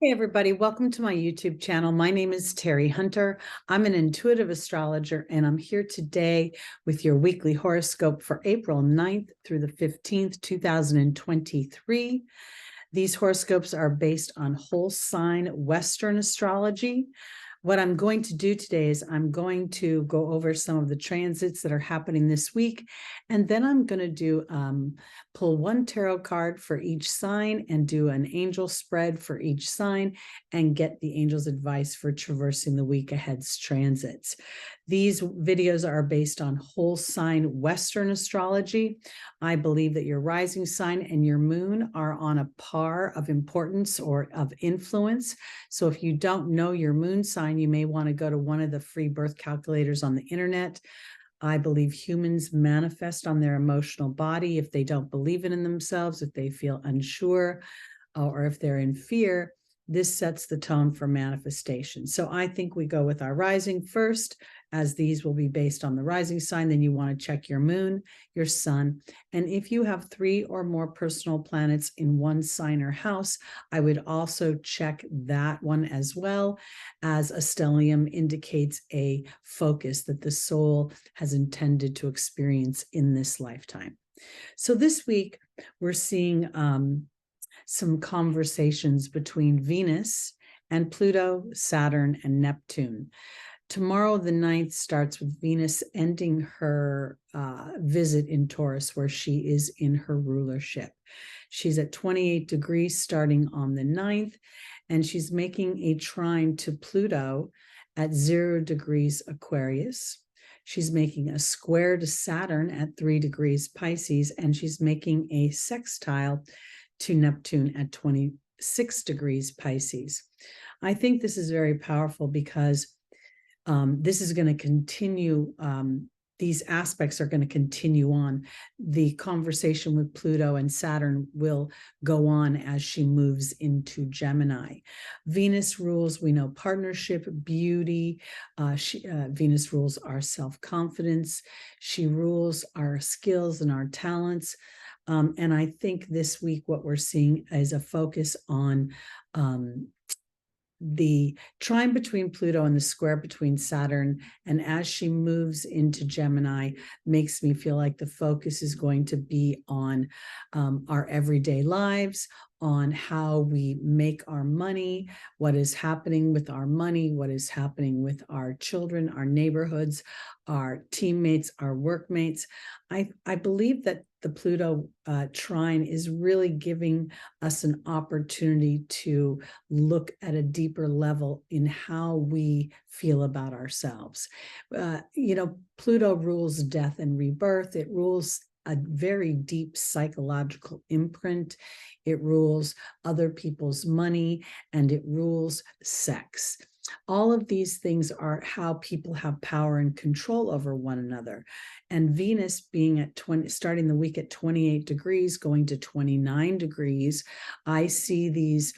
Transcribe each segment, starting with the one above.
Hey everybody, welcome to my YouTube channel. My name is Teri Hunter. I'm an intuitive astrologer and I'm here today with your weekly horoscope for April 9th through the 15th, 2023. These horoscopes are based on whole sign Western astrology. What I'm going to do today is I'm going to go over some of the transits that are happening this week, and then I'm going to pull one tarot card for each sign and do an angel spread for each sign and get the angel's advice for traversing the week ahead's transits. These videos are based on whole sign Western astrology. I believe that your rising sign and your moon are on a par of importance or of influence. So if you don't know your moon sign, you may want to go to one of the free birth calculators on the internet. I believe humans manifest on their emotional body if they don't believe it in themselves, if they feel unsure, or if they're in fear. This sets the tone for manifestation. So I think we go with our rising first, as these will be based on the rising sign. Then you want to check your moon, your sun. And if you have 3 or more personal planets in one sign or house, I would also check that one as well, as a stellium indicates a focus that the soul has intended to experience in this lifetime. So this week, we're seeing some conversations between Venus and Pluto, Saturn, and Neptune. Tomorrow, the 9th, starts with Venus ending her visit in Taurus, where she is in her rulership. She's at 28 degrees starting on the 9th, and she's making a trine to Pluto at 0 degrees Aquarius. She's making a square to Saturn at 3 degrees Pisces, and she's making a sextile to Neptune at 26 degrees Pisces. I think this is very powerful because this is going to continue. These aspects are going to continue on. The conversation with Pluto and Saturn will go on as she moves into Gemini. Venus rules, we know, partnership, beauty. Venus rules our self-confidence. She rules our skills and our talents. And I think this week what we're seeing is a focus on the trine between Pluto and the square between Saturn. And as she moves into Gemini, makes me feel like the focus is going to be on our everyday lives, on how we make our money, what is happening with our money, what is happening with our children, our neighborhoods, our teammates, our workmates. I believe that the Pluto trine is really giving us an opportunity to look at a deeper level in how we feel about ourselves. Pluto rules death and rebirth. It rules a very deep psychological imprint. It rules other people's money, and it rules sex. All of these things are how people have power and control over one another. And Venus being at starting the week at 28 degrees, going to 29 degrees, I see these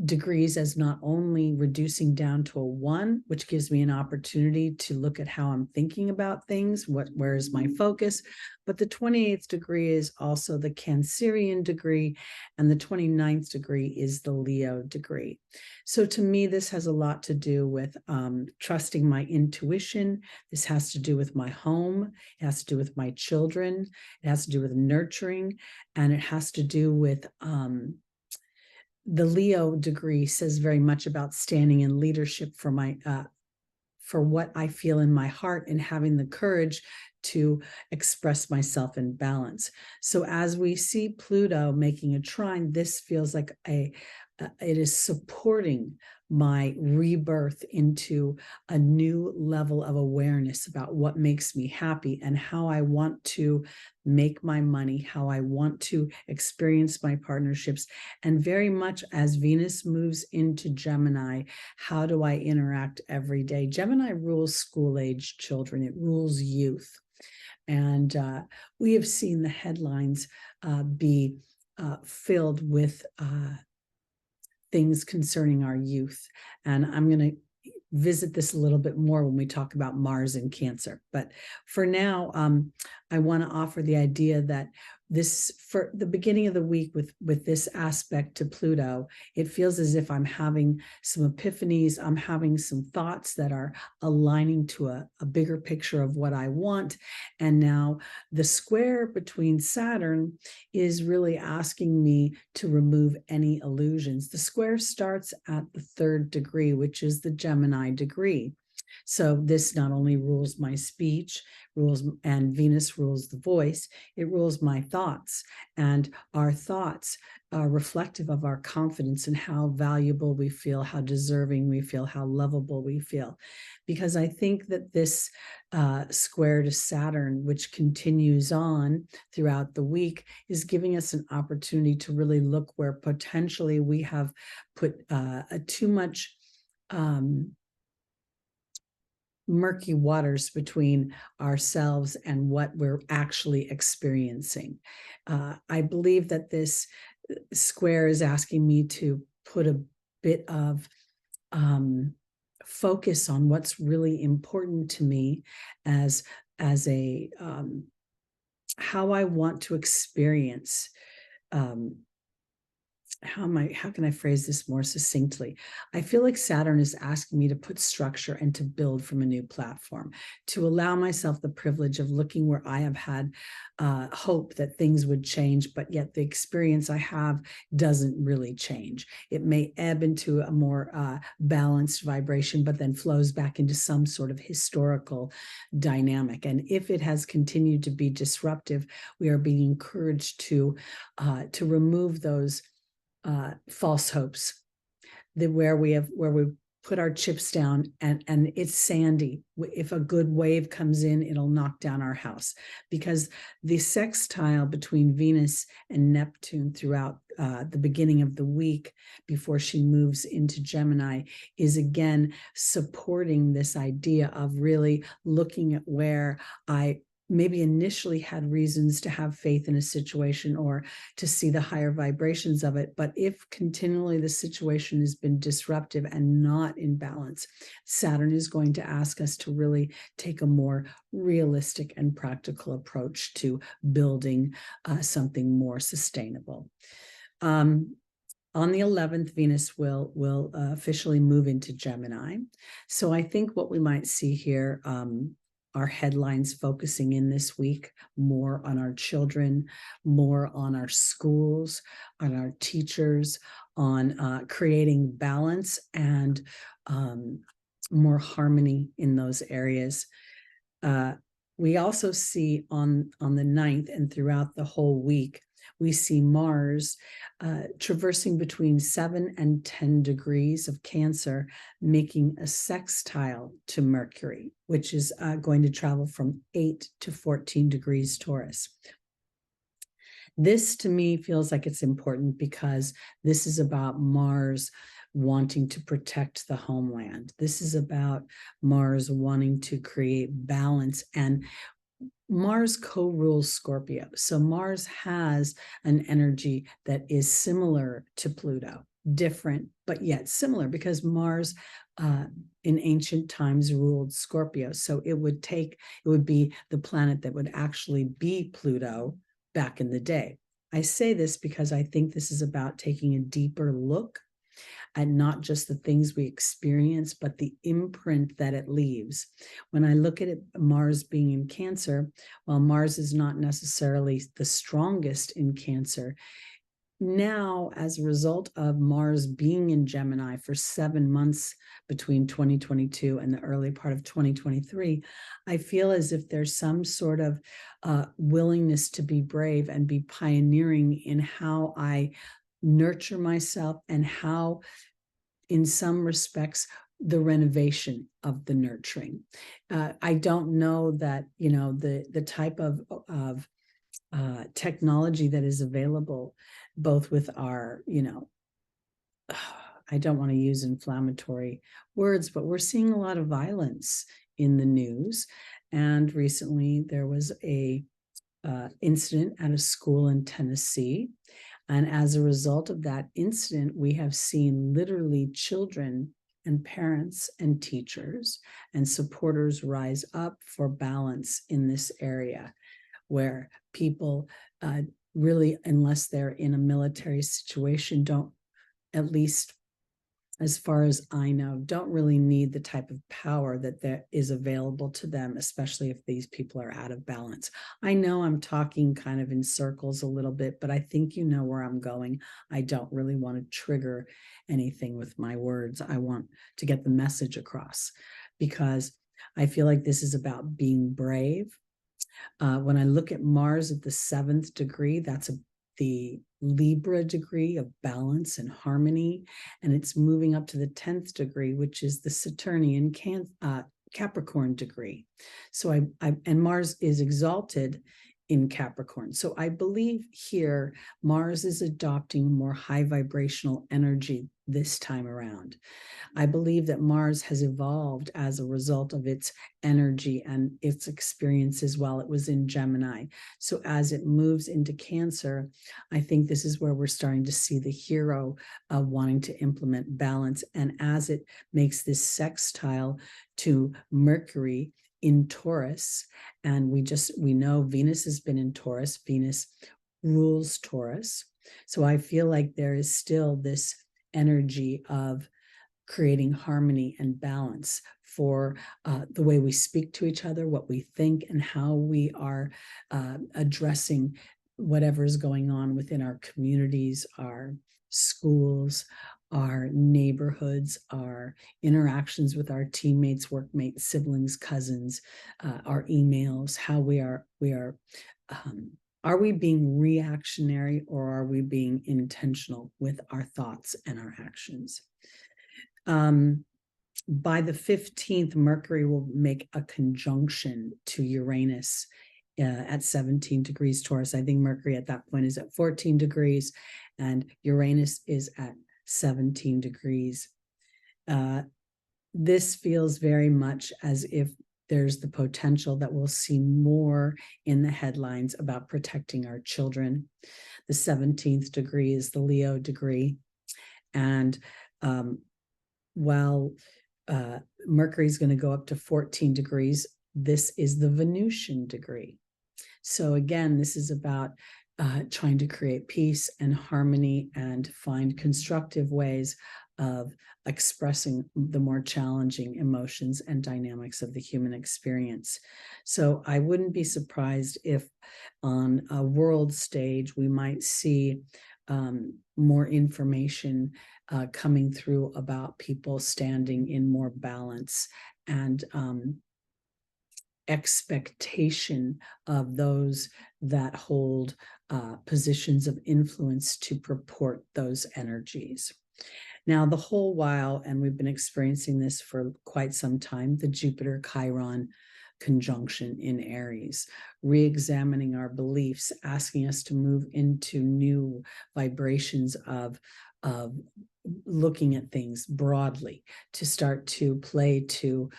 degrees as not only reducing down to a 1, which gives me an opportunity to look at how I'm thinking about things, where is my focus, but the 28th degree is also the Cancerian degree, and the 29th degree is the Leo degree. So to me, this has a lot to do with trusting my intuition. This has to do with my home. It has to do with my children. It has to do with nurturing, and it has to do with the Leo degree says very much about standing in leadership for my for what I feel in my heart and having the courage to express myself in balance. So as we see Pluto making a trine, this feels like it is supporting my rebirth into a new level of awareness about what makes me happy and how I want to make my money, how I want to experience my partnerships. And very much as Venus moves into Gemini, how do I interact every day? Gemini rules school-age children. It rules youth. And we have seen the headlines be filled with things concerning our youth. And I'm going to visit this a little bit more when we talk about Mars and Cancer. But for now, I want to offer the idea that this, for the beginning of the week with this aspect to Pluto, it feels as if I'm having some epiphanies. I'm having some thoughts that are aligning to a bigger picture of what I want. And now the square between Saturn is really asking me to remove any illusions. The square starts at the 3rd degree, which is the Gemini degree. So this not only rules my speech, and Venus rules the voice, it rules my thoughts. And our thoughts are reflective of our confidence and how valuable we feel, how deserving we feel, how lovable we feel. Because I think that this square to Saturn, which continues on throughout the week, is giving us an opportunity to really look where potentially we have put too much murky waters between ourselves and what we're actually experiencing. I believe that this square is asking me to put a bit of focus on what's really important to me as a how I want to experience how can I phrase this more succinctly? I feel like Saturn is asking me to put structure and to build from a new platform, to allow myself the privilege of looking where I have had hope that things would change, but yet the experience I have doesn't really change. It may ebb into a more balanced vibration, but then flows back into some sort of historical dynamic. And if it has continued to be disruptive, we are being encouraged to remove those false hopes, where we put our chips down and it's sandy. If a good wave comes in, it'll knock down our house, because the sextile between Venus and Neptune throughout the beginning of the week before she moves into Gemini is again supporting this idea of really looking at where I maybe initially had reasons to have faith in a situation or to see the higher vibrations of it. But if continually the situation has been disruptive and not in balance, Saturn is going to ask us to really take a more realistic and practical approach to building something more sustainable. On the 11th, Venus will officially move into Gemini. So I think what we might see here, our headlines focusing in this week more on our children, more on our schools, on our teachers, on creating balance and more harmony in those areas. We also see on the 9th and throughout the whole week, we see Mars traversing between 7 and 10 degrees of Cancer, making a sextile to Mercury, which is going to travel from 8 to 14 degrees Taurus. This to me feels like it's important because this is about Mars wanting to protect the homeland. This is about Mars wanting to create balance, and Mars co-rules Scorpio. So Mars has an energy that is similar to Pluto, different, but yet similar, because Mars in ancient times ruled Scorpio. So it would be the planet that would actually be Pluto back in the day. I say this because I think this is about taking a deeper look and not just the things we experience, but the imprint that it leaves. When I look at it, Mars being in Cancer, while Mars is not necessarily the strongest in Cancer, now, as a result of Mars being in Gemini for 7 months between 2022 and the early part of 2023, I feel as if there's some sort of willingness to be brave and be pioneering in how I nurture myself and how, in some respects, the renovation of the nurturing. I don't know that, the type of technology that is available, both with our, I don't want to use inflammatory words, but we're seeing a lot of violence in the news. And recently there was a incident at a school in Tennessee. And as a result of that incident, we have seen literally children and parents and teachers and supporters rise up for balance in this area. where people really, unless they're in a military situation, don't, at least as far as I know, don't really need the type of power that is available to them, especially if these people are out of balance. I know I'm talking kind of in circles a little bit, but I think you know where I'm going. I don't really want to trigger anything with my words. I want to get the message across, because I feel like this is about being brave. When I look at Mars at the 7th degree, that's the Libra degree of balance and harmony, and it's moving up to the 10th degree, which is the Saturnian Capricorn degree. So and Mars is exalted in Capricorn. So I believe here Mars is adopting more high vibrational energy this time around. I believe that Mars has evolved as a result of its energy and its experiences while it was in Gemini. So as it moves into Cancer, I think this is where we're starting to see the hero wanting to implement balance. And as it makes this sextile to Mercury in Taurus, and we know Venus has been in Taurus. Venus rules Taurus. So I feel like there is still this energy of creating harmony and balance for the way we speak to each other, what we think, and how we are addressing whatever is going on within our communities, our schools, our neighborhoods, our interactions with our teammates, workmates, siblings, cousins, our emails, how we are we being reactionary, or are we being intentional with our thoughts and our actions? By the 15th, Mercury will make a conjunction to Uranus at 17 degrees Taurus. I think Mercury at that point is at 14 degrees and Uranus is at 17 degrees. This feels very much as if there's the potential that we'll see more in the headlines about protecting our children. The 17th degree is the Leo degree. And while Mercury is going to go up to 14 degrees, this is the Venusian degree. So again, this is about trying to create peace and harmony and find constructive ways of expressing the more challenging emotions and dynamics of the human experience. So I wouldn't be surprised if on a world stage we might see more information coming through about people standing in more balance and expectation of those that hold positions of influence to purport those energies. Now, the whole while, and we've been experiencing this for quite some time, the Jupiter-Chiron conjunction in Aries, re-examining our beliefs, asking us to move into new vibrations of looking at things broadly, to start to play to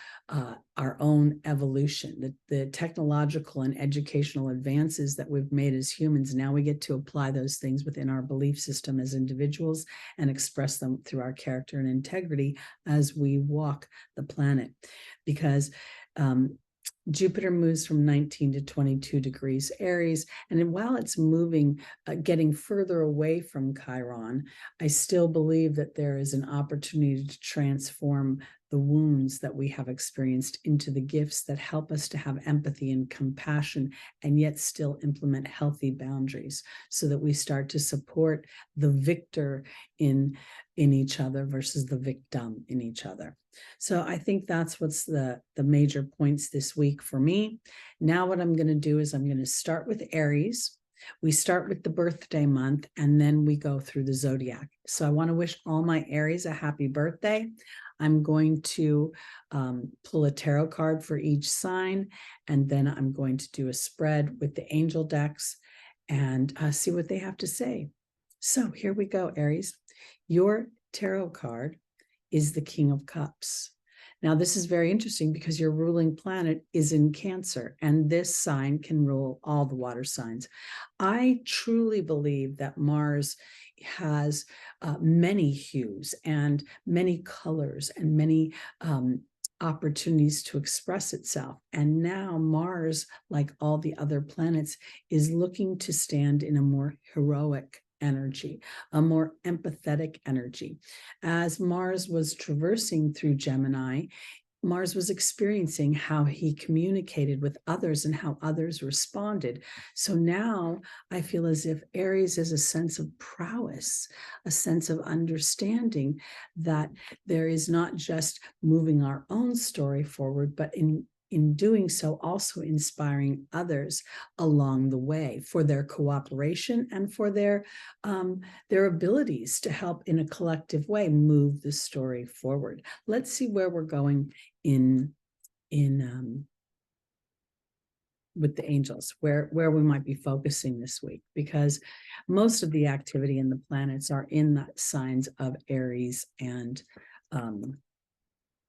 our own evolution, the technological and educational advances that we've made as humans. Now we get to apply those things within our belief system as individuals and express them through our character and integrity as we walk the planet. Because Jupiter moves from 19 to 22 degrees Aries, and while it's moving, getting further away from Chiron, I still believe that there is an opportunity to transform the wounds that we have experienced into the gifts that help us to have empathy and compassion, and yet still implement healthy boundaries, so that we start to support the victor in each other versus the victim in each other. So I think that's what's the major points this week for me. Now what I'm going to do is I'm going to start with Aries. We start with the birthday month, and then we go through the zodiac. So I want to wish all my Aries a happy birthday. I'm going to pull a tarot card for each sign, and then I'm going to do a spread with the angel decks and see what they have to say. So here we go, Aries. Your tarot card is the King of Cups. Now, this is very interesting because your ruling planet is in Cancer, and this sign can rule all the water signs. I truly believe that Mars has many hues and many colors and many opportunities to express itself. And now Mars, like all the other planets, is looking to stand in a more heroic energy, a more empathetic energy. As Mars was traversing through Gemini, Mars was experiencing how he communicated with others and how others responded. So now I feel as if Aries is a sense of prowess, a sense of understanding that there is not just moving our own story forward, but in doing so, also inspiring others along the way for their cooperation and for their abilities to help in a collective way move the story forward. Let's see where we're going in with the angels, where we might be focusing this week, because most of the activity in the planets are in the signs of Aries and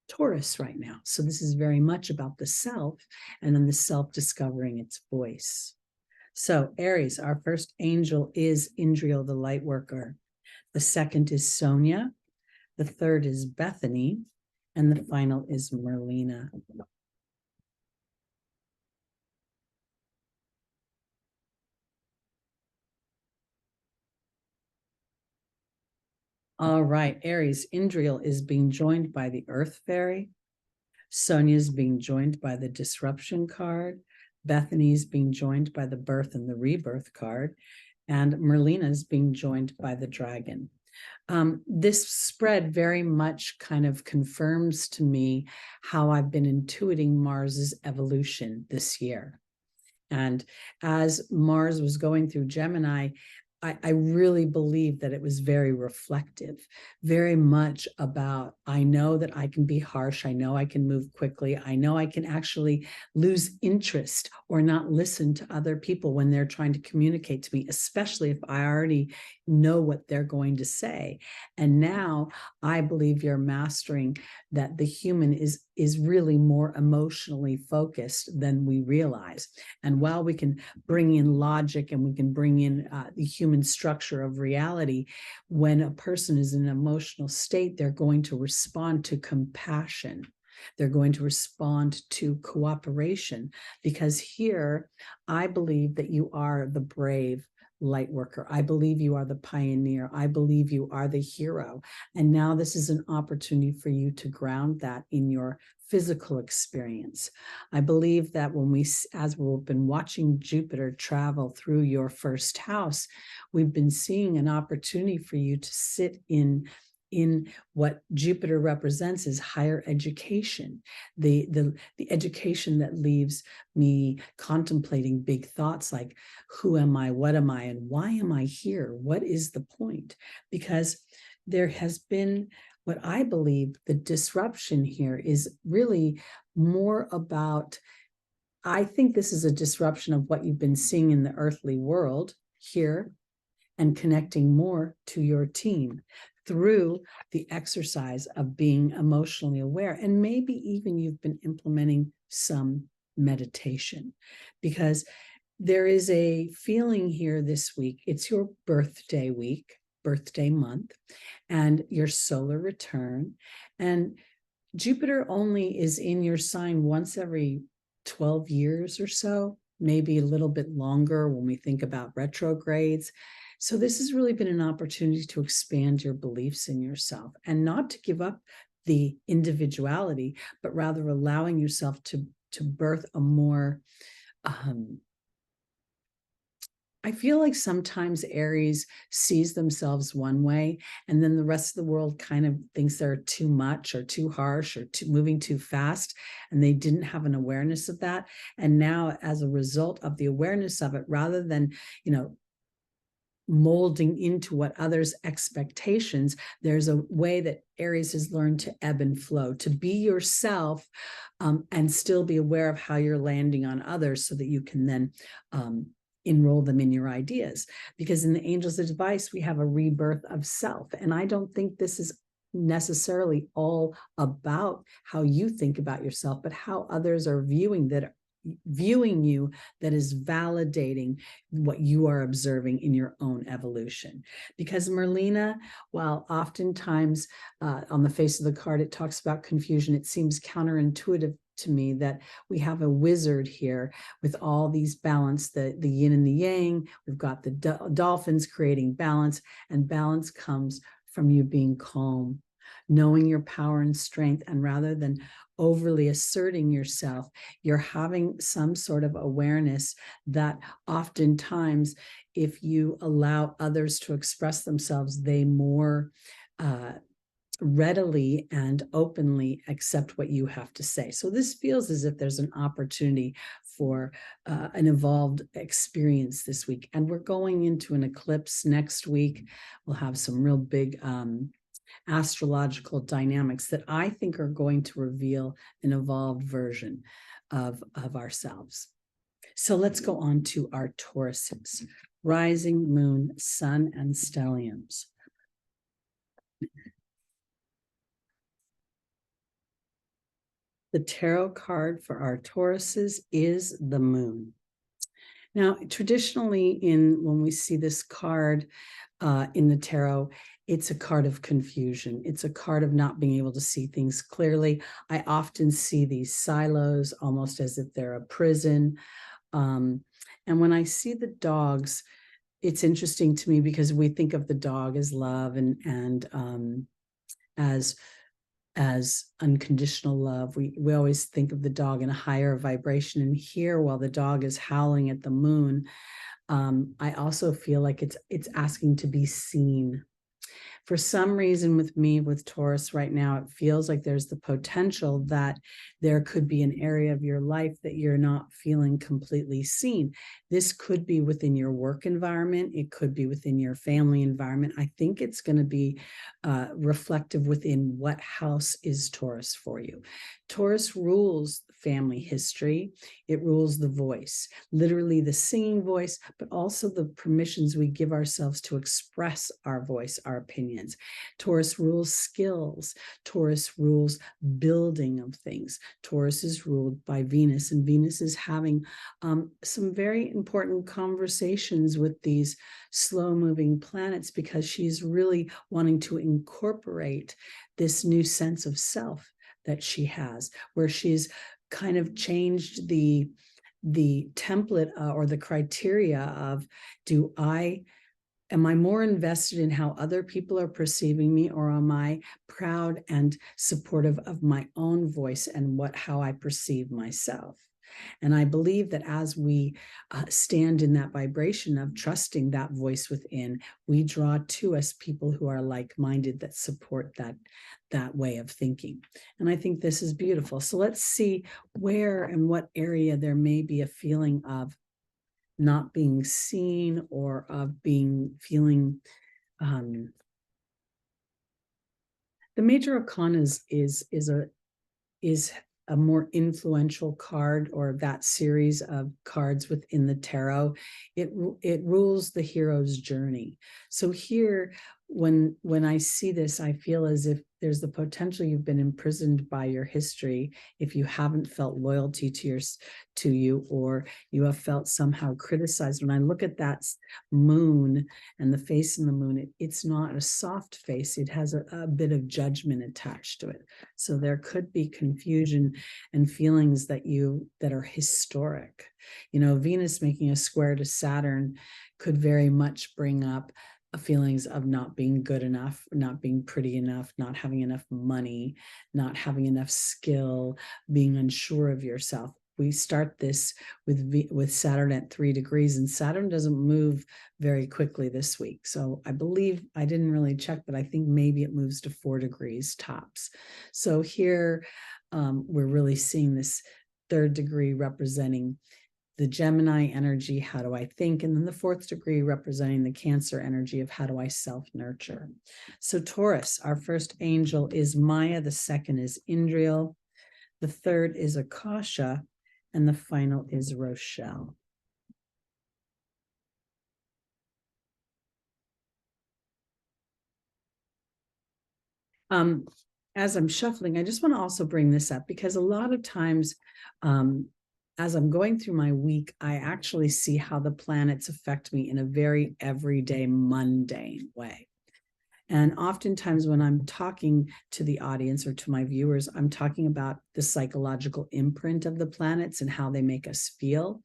Taurus right now. So this is very much about the self, and then the self discovering its voice. So Aries, our first angel is Indriel, the light worker. The second is Sonia. The third is Bethany. And the final is Merlina. All right, Aries, Indriel is being joined by the Earth Fairy. Sonia is being joined by the Disruption card. Bethany is being joined by the Birth and the Rebirth card. And Merlina is being joined by the Dragon. This spread very much kind of confirms to me how I've been intuiting Mars's evolution this year. And as Mars was going through Gemini, I really believe that it was very reflective, very much about, I know that I can be harsh. I know I can move quickly. I know I can actually lose interest or not listen to other people when they're trying to communicate to me, especially if I already know what they're going to say. And now I believe you're mastering that the human is really more emotionally focused than we realize. And while we can bring in logic and we can bring in the human structure of reality, when a person is in an emotional state, they're going to respond to compassion. They're going to respond to cooperation, because here I believe that you are the brave light worker. I believe you are the pioneer. I believe you are the hero. And now this is an opportunity for you to ground that in your physical experience. I believe that as we've been watching Jupiter travel through your first house, we've been seeing an opportunity for you to sit in what Jupiter represents is higher education, the education that leaves me contemplating big thoughts like, who am I, what am I, and why am I here? What is the point? Because there has been, what I believe, the disruption here is really more about, I think this is a disruption of what you've been seeing in the earthly world here, and connecting more to your team through the exercise of being emotionally aware. And maybe even you've been implementing some meditation, because there is a feeling here this week. It's your birthday week, birthday month, and your solar return. And Jupiter only is in your sign once every 12 years or so, maybe a little bit longer when we think about retrogrades. So this has really been an opportunity to expand your beliefs in yourself, and not to give up the individuality, but rather allowing yourself to birth a more, I feel like sometimes Aries sees themselves one way, and then the rest of the world kind of thinks they're too much or too harsh or moving too fast, and they didn't have an awareness of that. And now, as a result of the awareness of it, rather than, molding into what others' expectations, there's a way that Aries has learned to ebb and flow, to be yourself, and still be aware of how you're landing on others, so that you can then enroll them in your ideas. Because in the Angel's Advice, we have a rebirth of self. And I don't think this is necessarily all about how you think about yourself, but how others are viewing that viewing you that is validating what you are observing in your own evolution. Because Merlina, while oftentimes on the face of the card, it talks about confusion, it seems counterintuitive to me that we have a wizard here with all these balance, the yin and the yang. We've got the dolphins creating balance, and balance comes from you being calm, knowing your power and strength, and rather than overly asserting yourself, you're having some sort of awareness that oftentimes if you allow others to express themselves, they more readily and openly accept what you have to say. So this feels as if there's an opportunity for an evolved experience this week. And we're going into an eclipse next week. We'll have some real big astrological dynamics that I think are going to reveal an evolved version of ourselves. So let's go on to our Tauruses, rising, moon, sun, and stelliums. The tarot card for our Tauruses is the moon. Now, traditionally, when we see this card in the tarot, it's a card of confusion. It's a card of not being able to see things clearly. I often see these silos almost as if they're a prison. And when I see the dogs, it's interesting to me because we think of the dog as love and as unconditional love. We always think of the dog in a higher vibration. And here, while the dog is howling at the moon, I also feel like it's asking to be seen. For some reason with me, with Taurus right now, it feels like there's the potential that there could be an area of your life that you're not feeling completely seen. This could be within your work environment. It could be within your family environment. I think it's going to be reflective within what house is Taurus for you. Taurus rules family history. It rules the voice, literally the singing voice, but also the permissions we give ourselves to express our voice, our opinions. Taurus rules skills. Taurus rules building of things. Taurus is ruled by Venus, and Venus is having some very important conversations with these slow-moving planets because she's really wanting to incorporate this new sense of self that she has, where she's kind of changed the template or the criteria of am I more invested in how other people are perceiving me, or am I proud and supportive of my own voice and how I perceive myself? And I believe that as we stand in that vibration of trusting that voice within, we draw to us people who are like-minded that support that way of thinking. And I think this is beautiful. So let's see where and what area there may be a feeling of not being seen or of feeling the major arcana is a more influential card, or that series of cards within the tarot. It rules the hero's journey. So here, when I see this, I feel as if there's the potential you've been imprisoned by your history if you haven't felt loyalty to you, or you have felt somehow criticized. When I look at that moon and the face in the moon, it's not a soft face. It has a bit of judgment attached to it. So there could be confusion and feelings that are historic. Venus making a square to Saturn could very much bring up feelings of not being good enough, not being pretty enough, not having enough money, not having enough skill, being unsure of yourself. We start this with Saturn at 3 degrees, and Saturn doesn't move very quickly this week. So I believe, I didn't really check, but I think maybe it moves to 4 degrees tops. So here we're really seeing this 3rd degree representing the Gemini energy, how do I think? And then the 4th degree representing the Cancer energy of how do I self-nurture? So Taurus, our first angel is Maya, the second is Indriel, the third is Akasha, and the final is Rochelle. As I'm shuffling, I just want to also bring this up because a lot of times as I'm going through my week, I actually see how the planets affect me in a very everyday, mundane way. And oftentimes when I'm talking to the audience or to my viewers, I'm talking about the psychological imprint of the planets and how they make us feel.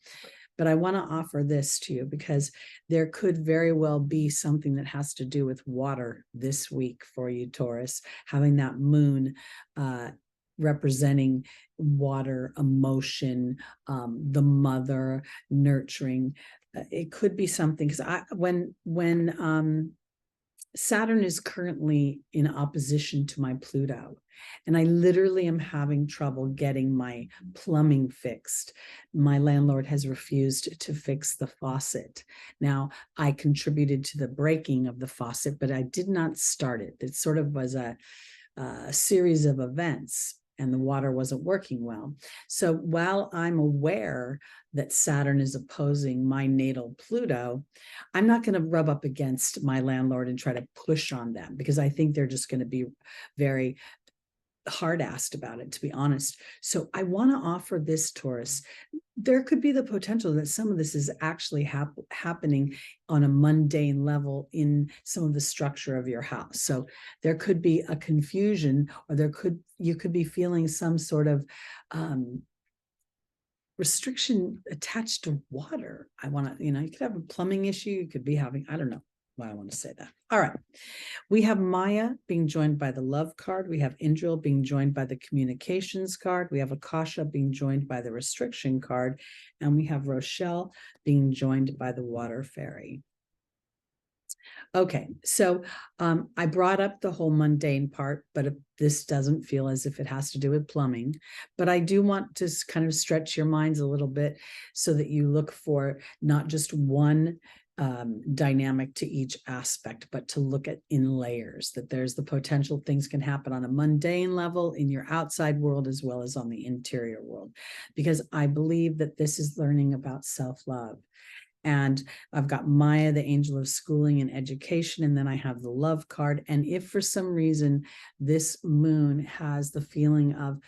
But I want to offer this to you because there could very well be something that has to do with water this week for you, Taurus, having that moon representing water, emotion, the mother, nurturing. It could be something because when Saturn is currently in opposition to my Pluto, and I literally am having trouble getting my plumbing fixed. My landlord has refused to fix the faucet. Now, I contributed to the breaking of the faucet, but I did not start it. It sort of was a series of events, and the water wasn't working well. So while I'm aware that Saturn is opposing my natal Pluto, I'm not going to rub up against my landlord and try to push on them because I think they're just going to be very hard-assed about it, to be honest. So I want to offer this, Taurus. There could be the potential that some of this is actually happening on a mundane level in some of the structure of your house. So there could be a confusion, or you could be feeling some sort of restriction attached to water. You could have a plumbing issue. You could be having, I don't know why I want to say that. All right. We have Maya being joined by the love card. We have Indril being joined by the communications card. We have Akasha being joined by the restriction card. And we have Rochelle being joined by the water fairy. Okay, so I brought up the whole mundane part, but this doesn't feel as if it has to do with plumbing. But I do want to kind of stretch your minds a little bit so that you look for not just one dynamic to each aspect, but to look at in layers, that there's the potential things can happen on a mundane level in your outside world as well as on the interior world, because I believe that this is learning about self-love. And I've got Maya, the angel of schooling and education, and then I have the love card. And if for some reason this moon has the feeling of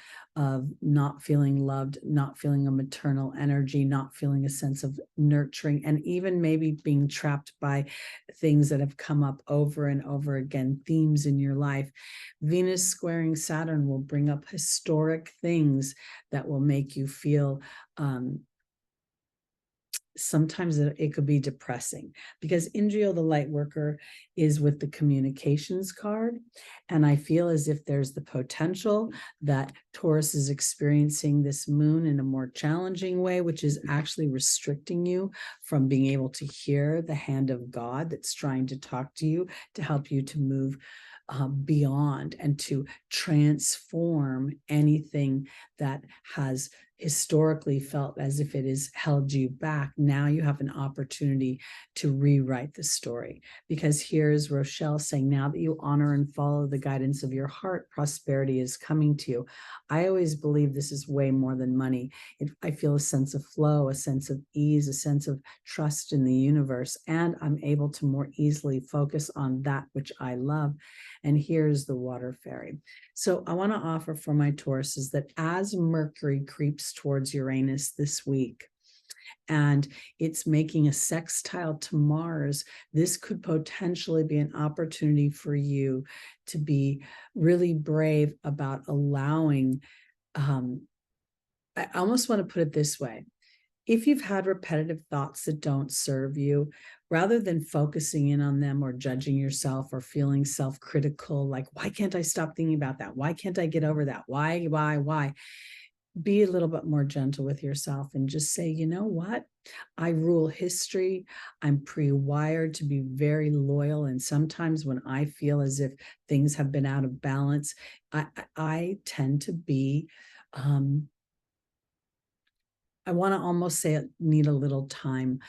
not feeling loved, not feeling a maternal energy, not feeling a sense of nurturing, and even maybe being trapped by things that have come up over and over again, themes in your life, Venus squaring Saturn will bring up historic things that will make you feel sometimes it could be depressing, because Indril, the light worker, is with the communications card. And I feel as if there's the potential that Taurus is experiencing this moon in a more challenging way, which is actually restricting you from being able to hear the hand of God that's trying to talk to you to help you to move beyond and to transform anything that has historically felt as if it has held you back. Now you have an opportunity to rewrite the story, because here's Rochelle saying, now that you honor and follow the guidance of your heart, prosperity is coming to you. I always believe this is way more than money. I feel a sense of flow, a sense of ease, a sense of trust in the universe, and I'm able to more easily focus on that which I love. And here's the water fairy. So I want to offer for my Tauruses that as Mercury creeps towards Uranus this week, and it's making a sextile to Mars, this could potentially be an opportunity for you to be really brave about allowing, I almost want to put it this way. If you've had repetitive thoughts that don't serve you, rather than focusing in on them or judging yourself or feeling self-critical, like, why can't I stop thinking about that? Why can't I get over that? Why? Be a little bit more gentle with yourself and just say, you know what? I rule history. I'm pre-wired to be very loyal. And sometimes when I feel as if things have been out of balance, I tend to be, I want to almost say need a little time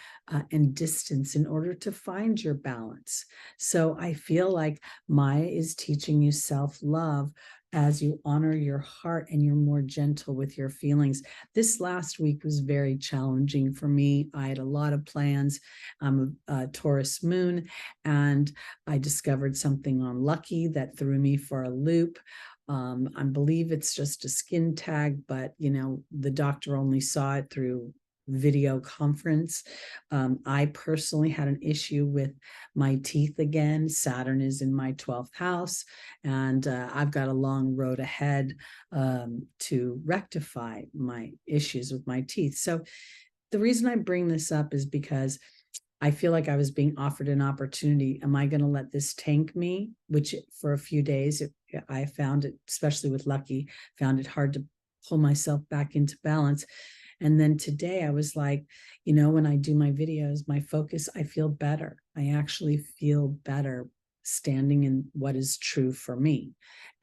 and distance in order to find your balance. So I feel like Maya is teaching you self-love as you honor your heart and you're more gentle with your feelings. This last week was very challenging for me. I had a lot of plans. I'm a Taurus moon, and I discovered something on Lucky that threw me for a loop. I believe it's just a skin tag, but the doctor only saw it through video conference. I personally had an issue with my teeth again. Saturn is in my 12th house, and I've got a long road ahead to rectify my issues with my teeth. So the reason I bring this up is because I feel like I was being offered an opportunity. Am I going to let this tank me? Which for a few days, I found it, especially with Lucky, found it hard to pull myself back into balance. And then today I was like, when I do my videos, my focus, I feel better. I actually feel better standing in what is true for me.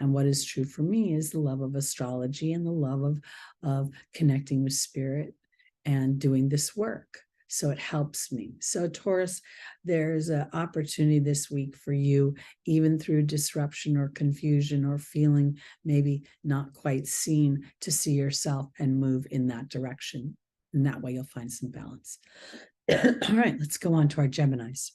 And what is true for me is the love of astrology and the love of connecting with spirit and doing this work. So it helps me. So Taurus, there's an opportunity this week for you, even through disruption or confusion or feeling maybe not quite seen, to see yourself and move in that direction. And that way you'll find some balance. All right, let's go on to our Geminis.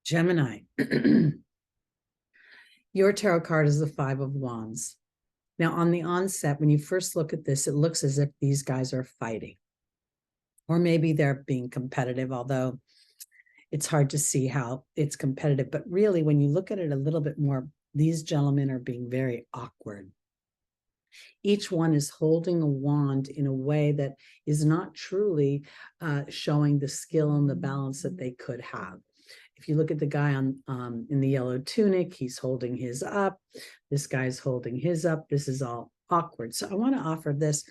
Gemini. Your tarot card is the Five of Wands. Now, on the onset, when you first look at this, it looks as if these guys are fighting. Or maybe they're being competitive, although it's hard to see how it's competitive. But really, when you look at it a little bit more, these gentlemen are being very awkward. Each one is holding a wand in a way that is not truly showing the skill and the balance that they could have. If you look at the guy on in the yellow tunic, he's holding his up. This guy's holding his up. This is all awkward. So I want to offer this.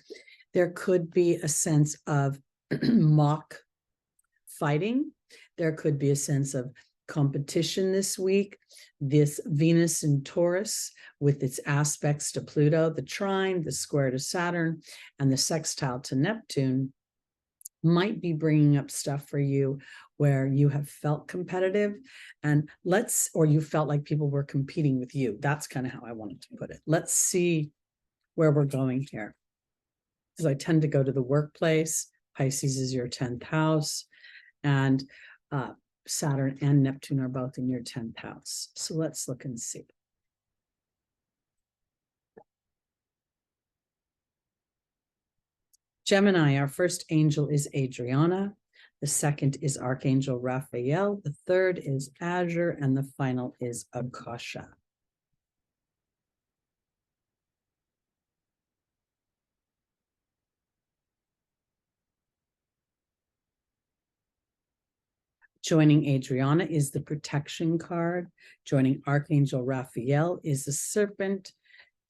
There could be a sense of mock fighting. There could be a sense of competition this week. This Venus in Taurus with its aspects to Pluto, the trine, the square to Saturn, and the sextile to Neptune might be bringing up stuff for you where you have felt competitive or you felt like people were competing with you. That's kind of how I wanted to put it. Let's see where we're going here. Because I tend to go to the workplace. Pisces is your 10th house, and Saturn and Neptune are both in your 10th house. So let's look and see. Gemini, our first angel is Adriana. The second is Archangel Raphael. The third is Azure. And the final is Akasha. Joining Adriana is the protection card. Joining Archangel Raphael is the serpent.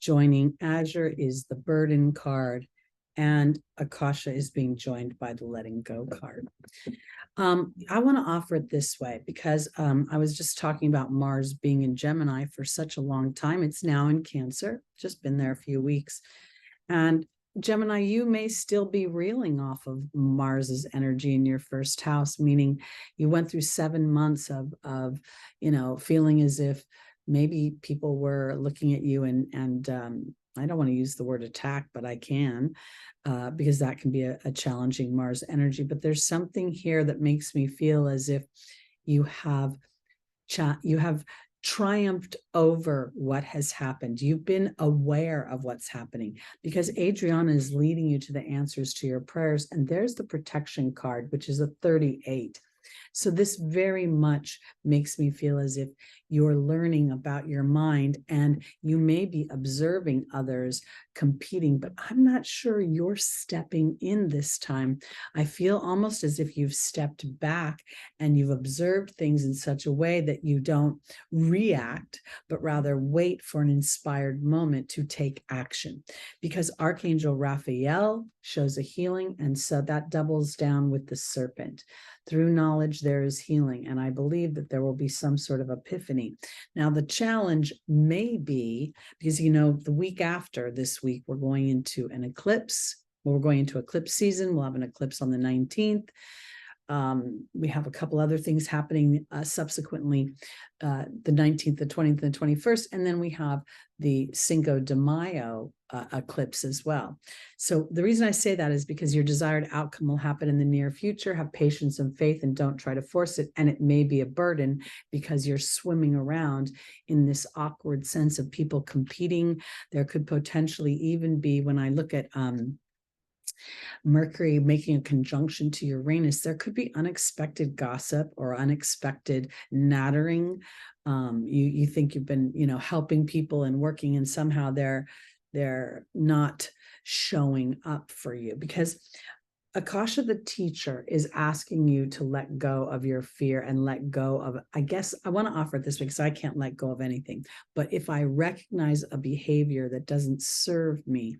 Joining Azure is the burden card. And Akasha is being joined by the letting go card. I want to offer it this way because I was just talking about Mars being in Gemini for such a long time. It's now in Cancer, just been there a few weeks. And Gemini, you may still be reeling off of Mars's energy in your first house, meaning you went through 7 months of feeling as if maybe people were looking at you and I don't want to use the word attack, but I can, because that can be a challenging Mars energy. But there's something here that makes me feel as if you have triumphed over what has happened. You've been aware of what's happening because Adriana is leading you to the answers to your prayers. And there's the protection card, which is a 38. So this very much makes me feel as if you're learning about your mind and you may be observing others competing, but I'm not sure you're stepping in this time. I feel almost as if you've stepped back and you've observed things in such a way that you don't react, but rather wait for an inspired moment to take action. Because Archangel Raphael shows a healing, and so that doubles down with the serpent. Through knowledge, there is healing, and I believe that there will be some sort of epiphany. Now, the challenge may be, because, the week after this week, we're going into an eclipse. We're going into eclipse season. We'll have an eclipse on the 19th. We have a couple other things happening subsequently, the 19th, the 20th, and the 21st. And then we have the Cinco de Mayo eclipse as well. So the reason I say that is because your desired outcome will happen in the near future. Have patience and faith and don't try to force it. And it may be a burden because you're swimming around in this awkward sense of people competing. There could potentially even be, when I look at Mercury making a conjunction to Uranus, there could be unexpected gossip or unexpected nattering. You think you've been, helping people and working, and somehow they're not showing up for you, because Akasha, the teacher, is asking you to let go of your fear and let go of, I guess I want to offer it this way because I can't let go of anything. But if I recognize a behavior that doesn't serve me,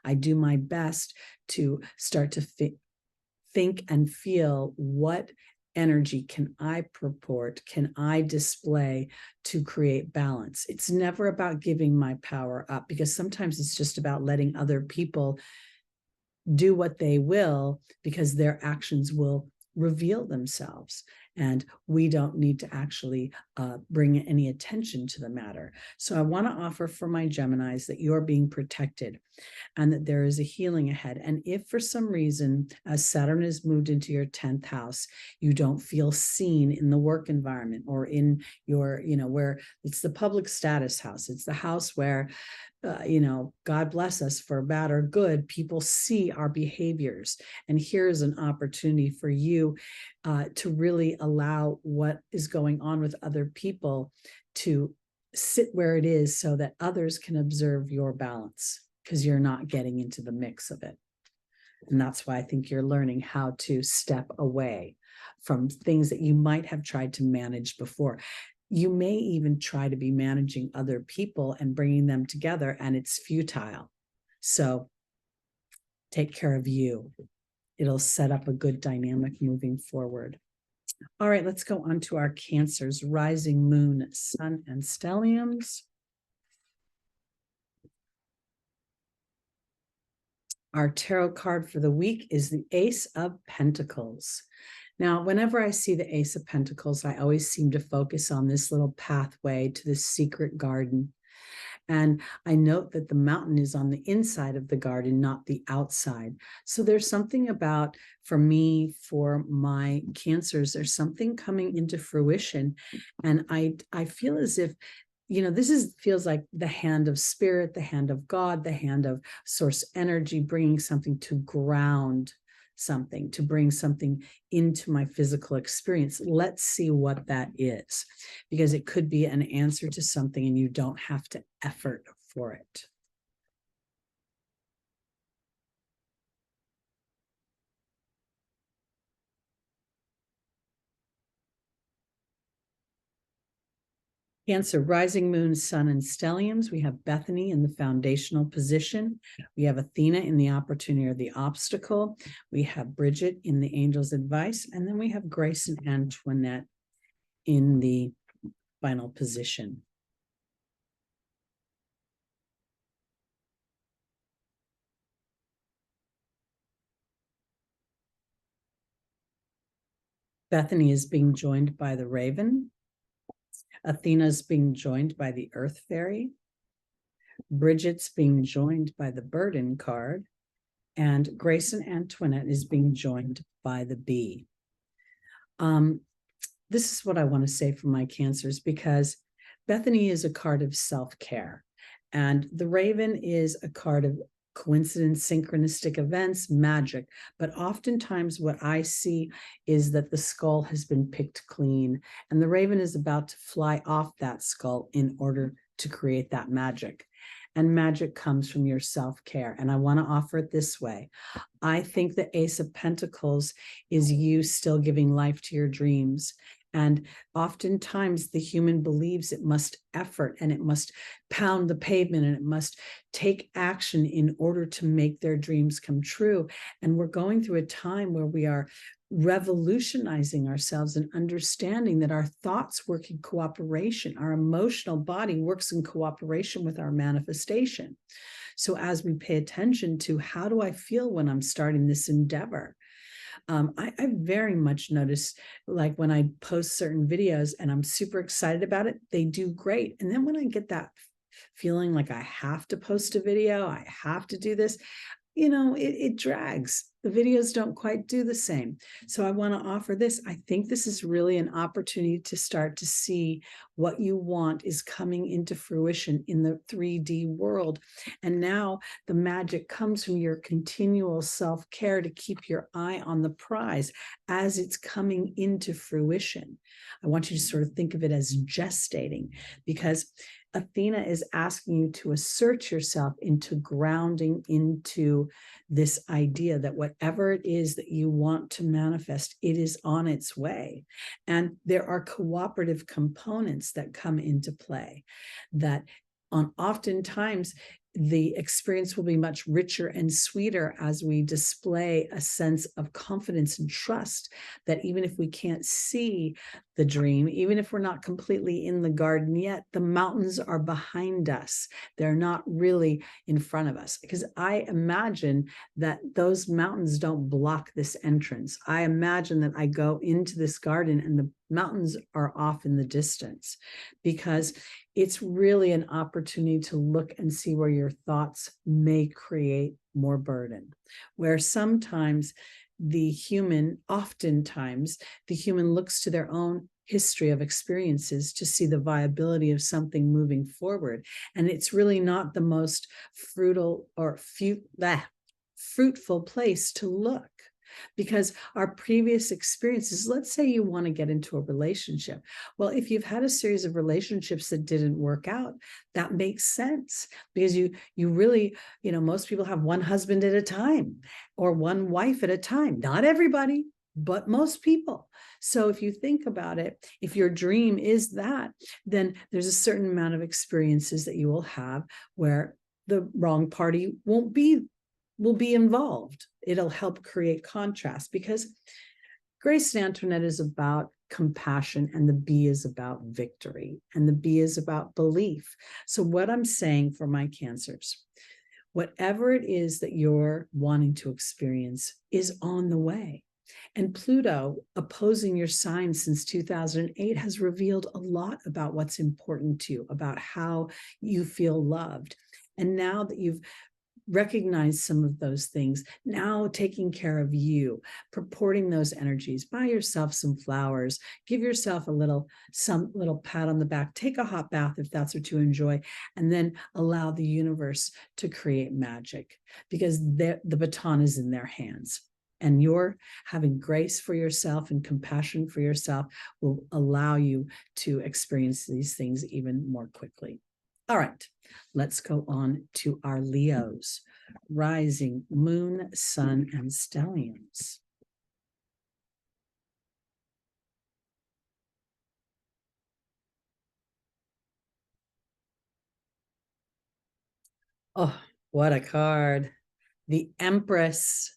I do my best to start to think and feel, what energy can I purport, can I display to create balance? It's never about giving my power up, because sometimes it's just about letting other people do what they will, because their actions will reveal themselves. And we don't need to actually bring any attention to the matter. So I want to offer for my Geminis that you're being protected and that there is a healing ahead. And if for some reason, as Saturn has moved into your 10th house, you don't feel seen in the work environment or in your, where it's the public status house, it's the house where God bless us, for bad or good, people see our behaviors. And here's an opportunity for you to really allow what is going on with other people to sit where it is, so that others can observe your balance, because you're not getting into the mix of it. And that's why I think you're learning how to step away from things that you might have tried to manage before. You may even try to be managing other people and bringing them together, and it's futile. So take care of you. It'll set up a good dynamic moving forward. All right, let's go on to our Cancers, rising, moon, sun, and stelliums. Our tarot card for the week is the Ace of Pentacles. Now, whenever I see the Ace of Pentacles, I always seem to focus on this little pathway to this secret garden. And I note that the mountain is on the inside of the garden, not the outside. So there's something about, for me, for my Cancers, there's something coming into fruition. And I feel as if, this feels like the hand of spirit, the hand of God, the hand of source energy, bringing something to ground something, to bring something into my physical experience. Let's see what that is, because it could be an answer to something and you don't have to effort for it. Cancer, rising, moon, sun, and stelliums. We have Bethany in the foundational position. We have Athena in the opportunity or the obstacle. We have Bridget in the angel's advice. And then we have Grace and Antoinette in the final position. Bethany is being joined by the Raven. Athena is being joined by the Earth Fairy. Bridget's being joined by the Burden card. And Grace and Antoinette is being joined by the Bee. This is what I want to say for my Cancers, because Bethany is a card of self-care. And the Raven is a card of coincidence, synchronistic events, magic. But oftentimes what I see is that the skull has been picked clean and the Raven is about to fly off that skull in order to create that magic. And magic comes from your self-care. And I want to offer it this way. I think the Ace of Pentacles is you still giving life to your dreams. And oftentimes the human believes it must effort and it must pound the pavement and it must take action in order to make their dreams come true. And we're going through a time where we are revolutionizing ourselves and understanding that our thoughts work in cooperation. Our emotional body works in cooperation with our manifestation. So as we pay attention to, how do I feel when I'm starting this endeavor? I very much notice, like when I post certain videos and I'm super excited about it, they do great. And then when I get that feeling like I have to post a video, I have to do this, it drags. The videos don't quite do the same. So I want to offer this. I think this is really an opportunity to start to see what you want is coming into fruition in the 3D world. And now the magic comes from your continual self-care to keep your eye on the prize as it's coming into fruition. I want you to sort of think of it as gestating, because Athena is asking you to assert yourself into grounding into this idea that whatever it is that you want to manifest, it is on its way. And there are cooperative components that come into play that oftentimes the experience will be much richer and sweeter as we display a sense of confidence and trust that even if we can't see the dream, even if we're not completely in the garden yet, the mountains are behind us. They're not really in front of us, because I imagine that those mountains don't block this entrance. I imagine that I go into this garden and the mountains are off in the distance, because it's really an opportunity to look and see where your thoughts may create more burden, where oftentimes the human looks to their own history of experiences to see the viability of something moving forward. And it's really not the most fruitful place to look, because our previous experiences, let's say you want to get into a relationship. Well, if you've had a series of relationships that didn't work out, that makes sense, because you really, most people have one husband at a time or one wife at a time. Not everybody, but most people. So if you think about it, if your dream is that, then there's a certain amount of experiences that you will have where the wrong party will be involved. It'll help create contrast, because Grace and Antoinette is about compassion, and the B is about victory, and the B is about belief. So what I'm saying for my Cancers, whatever it is that you're wanting to experience is on the way. And Pluto opposing your sign since 2008 has revealed a lot about what's important to you, about how you feel loved. And now that you've recognize some of those things, now taking care of you, purporting those energies, buy yourself some flowers, give yourself some little pat on the back, take a hot bath if that's what you enjoy, and then allow the universe to create magic, because the baton is in their hands. And you're having grace for yourself and compassion for yourself will allow you to experience these things even more quickly. All right, let's go on to our Leos, rising, moon, sun, and stelliums. Oh, what a card. The Empress.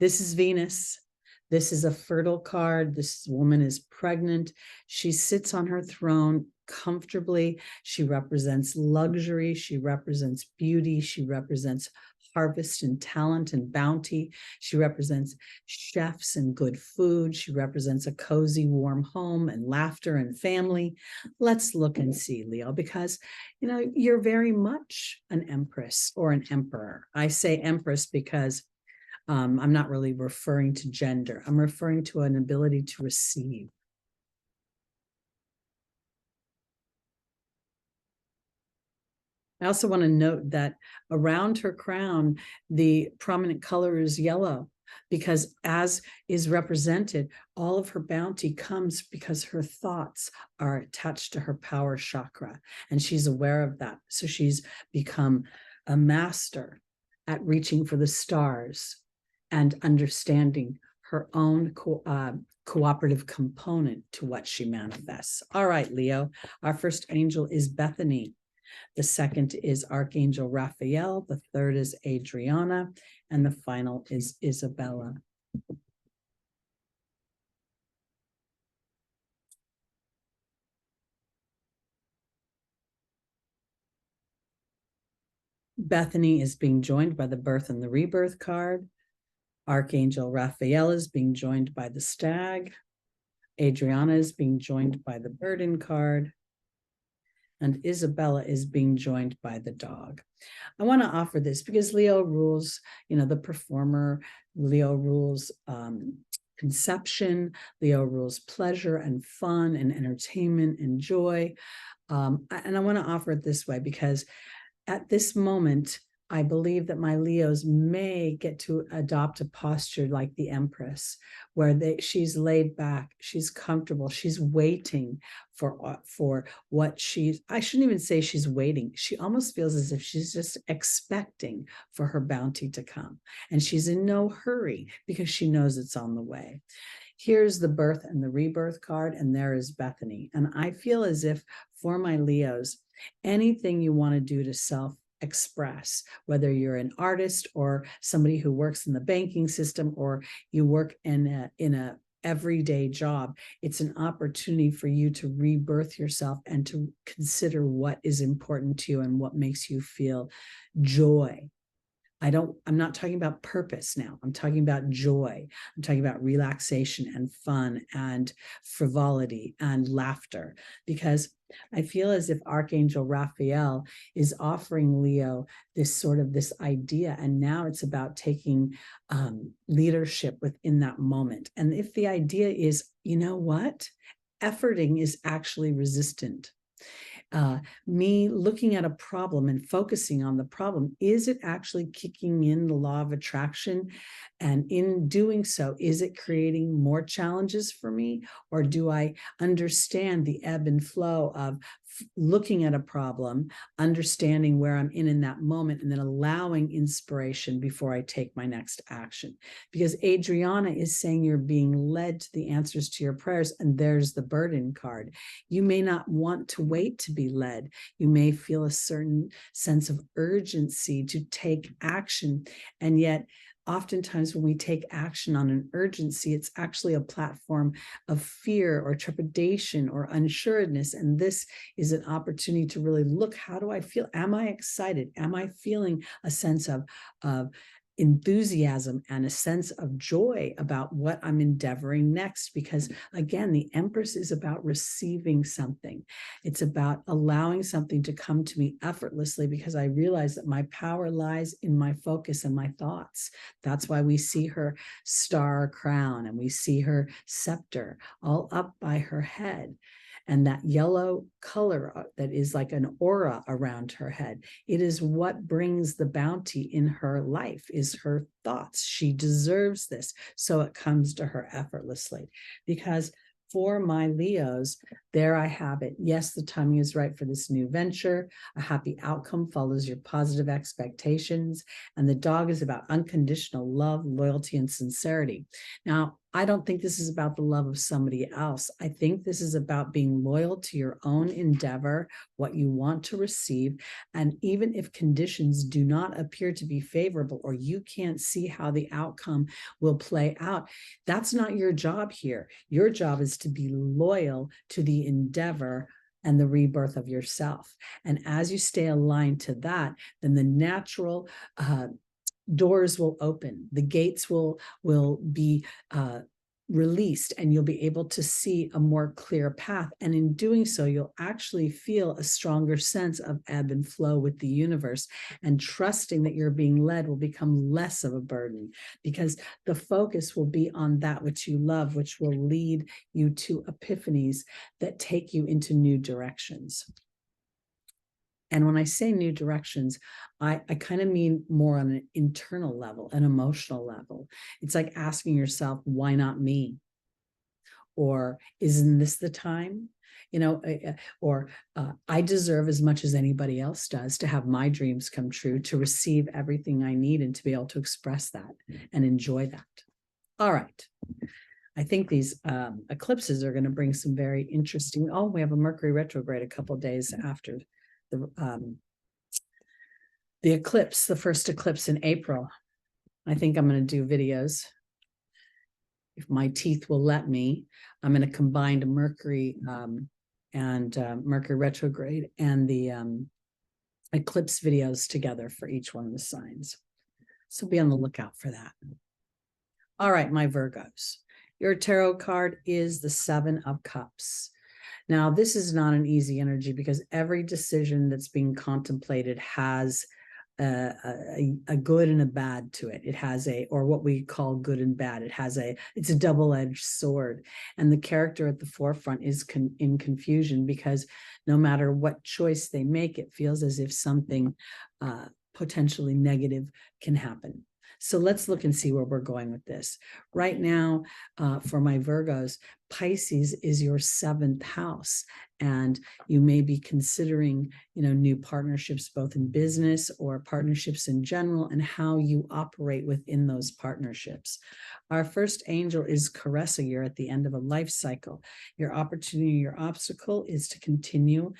This is Venus. This is a fertile card. This woman is pregnant. She sits on her throne comfortably. She represents luxury. She represents beauty. She represents harvest and talent and bounty. She represents chefs and good food. She represents a cozy, warm home and laughter and family. Let's look and see, Leo, because, you're very much an empress or an emperor. I say empress because I'm not really referring to gender. I'm referring to an ability to receive. I also want to note that around her crown, the prominent color is yellow, because as is represented, all of her bounty comes because her thoughts are attached to her power chakra, and she's aware of that. So she's become a master at reaching for the stars and understanding her own cooperative component to what she manifests. All right, Leo, our first angel is Bethany. The second is Archangel Raphael. The third is Adriana. And the final is Isabella. Bethany is being joined by the birth and the rebirth card. Archangel Raphael is being joined by the stag. Adriana is being joined by the burden card. And Isabella is being joined by the dog. I want to offer this because Leo rules, the performer. Leo rules conception. Leo rules pleasure and fun and entertainment and joy. And I want to offer it this way because at this moment, I believe that my Leos may get to adopt a posture like the Empress, where she's laid back, she's comfortable, she's waiting for what I shouldn't even say she's waiting. She almost feels as if she's just expecting for her bounty to come. And she's in no hurry because she knows it's on the way. Here's the birth and the rebirth card, and there is Bethany. And I feel as if for my Leos, anything you want to do to self-express, whether you're an artist or somebody who works in the banking system or you work in a everyday job, it's an opportunity for you to rebirth yourself and to consider what is important to you and what makes you feel joy. I'm not talking about purpose now. I'm talking about joy. I'm talking about relaxation and fun and frivolity and laughter, because I feel as if Archangel Raphael is offering Leo this idea. And now it's about taking leadership within that moment. And if the idea is, efforting is actually resistant. Me looking at a problem and focusing on the problem, is it actually kicking in the law of attraction? And in doing so, is it creating more challenges for me? Or do I understand the ebb and flow of looking at a problem, understanding where I'm in that moment, and then allowing inspiration before I take my next action? Because Adriana is saying you're being led to the answers to your prayers, and there's the burden card. You may not want to wait to be led. You may feel a certain sense of urgency to take action, and yet oftentimes when we take action on an urgency, it's actually a platform of fear or trepidation or unsureness. And this is an opportunity to really look, how do I feel? Am I excited? Am I feeling a sense of enthusiasm and a sense of joy about what I'm endeavoring next? Because again, the Empress is about receiving something. It's about allowing something to come to me effortlessly, because I realize that my power lies in my focus and my thoughts. That's why we see her star crown and we see her scepter all up by her head. And that yellow color that is like an aura around her head, it is what brings the bounty in her life, is her thoughts. She deserves this, so it comes to her effortlessly. Because for my Leos, there I have it. Yes, the timing is right for this new venture. A happy outcome follows your positive expectations. And the dog is about unconditional love, loyalty, and sincerity. Now, I don't think this is about the love of somebody else. I think this is about being loyal to your own endeavor, what you want to receive. And even if conditions do not appear to be favorable, or you can't see how the outcome will play out, that's not your job here. Your job is to be loyal to the endeavor and the rebirth of yourself. And as you stay aligned to that, then the natural doors will open, the gates will be released, and you'll be able to see a more clear path. And in doing so, you'll actually feel a stronger sense of ebb and flow with the universe, and trusting that you're being led will become less of a burden, because the focus will be on that which you love, which will lead you to epiphanies that take you into new directions. And when I say new directions, I kind of mean more on an internal level, an emotional level. It's like asking yourself, why not me? Or isn't this the time? Or I deserve as much as anybody else does to have my dreams come true, to receive everything I need, and to be able to express that and enjoy that. All right. I think these eclipses are going to bring some very interesting. Oh, we have a Mercury retrograde a couple of days after the eclipse, the first eclipse in April. I think I'm going to do videos, if my teeth will let me. I'm going to combine Mercury and Mercury retrograde and the eclipse videos together for each one of the signs. So be on the lookout for that. All right, my Virgos. Your tarot card is the Seven of Cups. Now, this is not an easy energy because every decision that's being contemplated has a good and a bad to it. It has or what we call good and bad. It's a double-edged sword. And the character at the forefront is in confusion because no matter what choice they make, it feels as if something potentially negative can happen. So let's look and see where we're going with this. Right now, for my Virgos, Pisces is your 7th house, and you may be considering, new partnerships, both in business or partnerships in general, and how you operate within those partnerships. Our first angel is Caressa. You're at the end of a life cycle. Your opportunity, your obstacle is to continue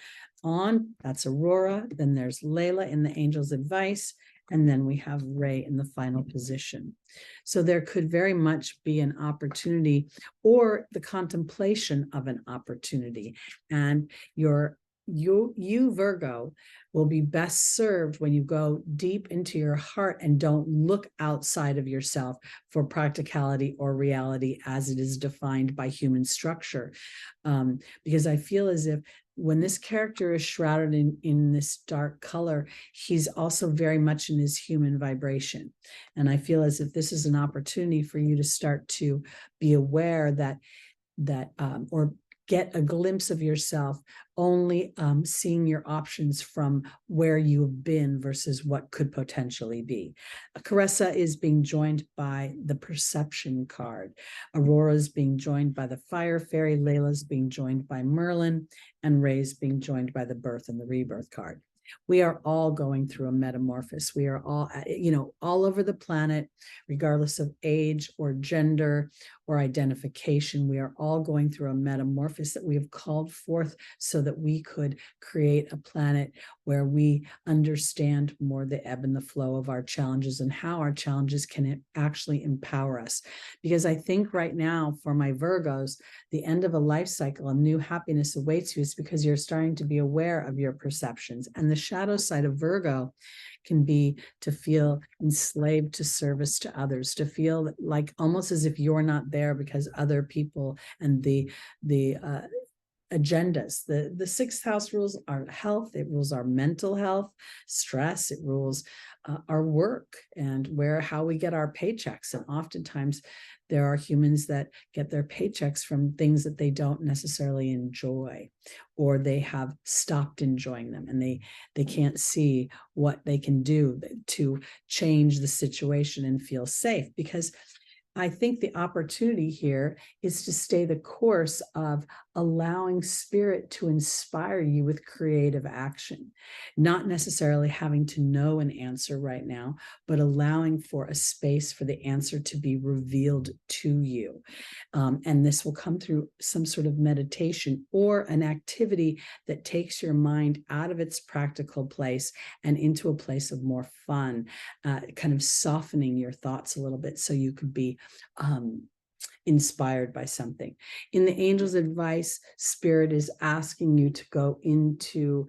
on. That's Aurora. Then there's Layla in the angel's advice. And then we have Ray in the final position. So there could very much be an opportunity or the contemplation of an opportunity. And you Virgo will be best served when you go deep into your heart and don't look outside of yourself for practicality or reality as it is defined by human structure. Because I feel as if when this character is shrouded in this dark color, he's also very much in his human vibration. And I feel as if this is an opportunity for you to start to be aware or get a glimpse of yourself only seeing your options from where you've been versus what could potentially be. Caressa is being joined by the perception card. Aurora is being joined by the fire fairy. Layla's being joined by Merlin, and Ray's being joined by the birth and the rebirth card. We are all going through a metamorphosis. We are all, all over the planet, regardless of age or gender or identification. We are all going through a metamorphosis that we have called forth so that we could create a planet where we understand more the ebb and the flow of our challenges and how our challenges can actually empower us. Because I think right now for my Virgos, the end of a life cycle, a new happiness awaits you, is because you're starting to be aware of your perceptions. And the shadow side of Virgo can be to feel enslaved to service to others, to feel like almost as if you're not there because other people and the agendas. The 6th house rules our health. It rules our mental health, stress. It rules our work and how we get our paychecks. And oftentimes there are humans that get their paychecks from things that they don't necessarily enjoy, or they have stopped enjoying them, and they can't see what they can do to change the situation and feel safe. Because I think the opportunity here is to stay the course of allowing spirit to inspire you with creative action, not necessarily having to know an answer right now, but allowing for a space for the answer to be revealed to you. And this will come through some sort of meditation or an activity that takes your mind out of its practical place and into a place of more fun, kind of softening your thoughts a little bit so you could be inspired by something. In the angel's advice, spirit is asking you to go into,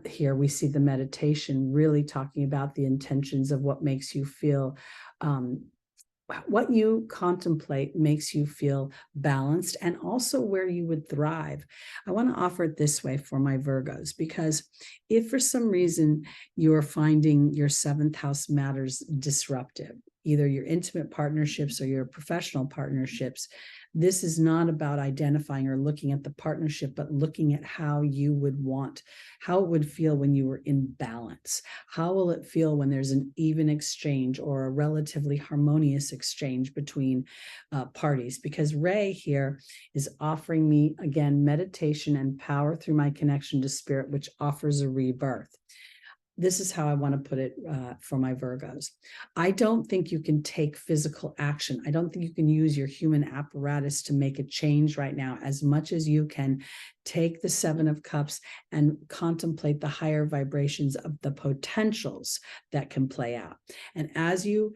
here we see the meditation really talking about the intentions of what makes you feel, what you contemplate makes you feel balanced, and also where you would thrive. I want to offer it this way for my Virgos, because if for some reason you're finding your 7th house matters disruptive, either your intimate partnerships or your professional partnerships, this is not about identifying or looking at the partnership, but looking at how it would feel when you were in balance. How will it feel when there's an even exchange or a relatively harmonious exchange between parties? Because Ray here is offering me, again, meditation and power through my connection to spirit, which offers a rebirth. This is how I want to put it for my Virgos. I don't think you can take physical action. I don't think you can use your human apparatus to make a change right now, as much as you can take the 7 of Cups and contemplate the higher vibrations of the potentials that can play out. And as you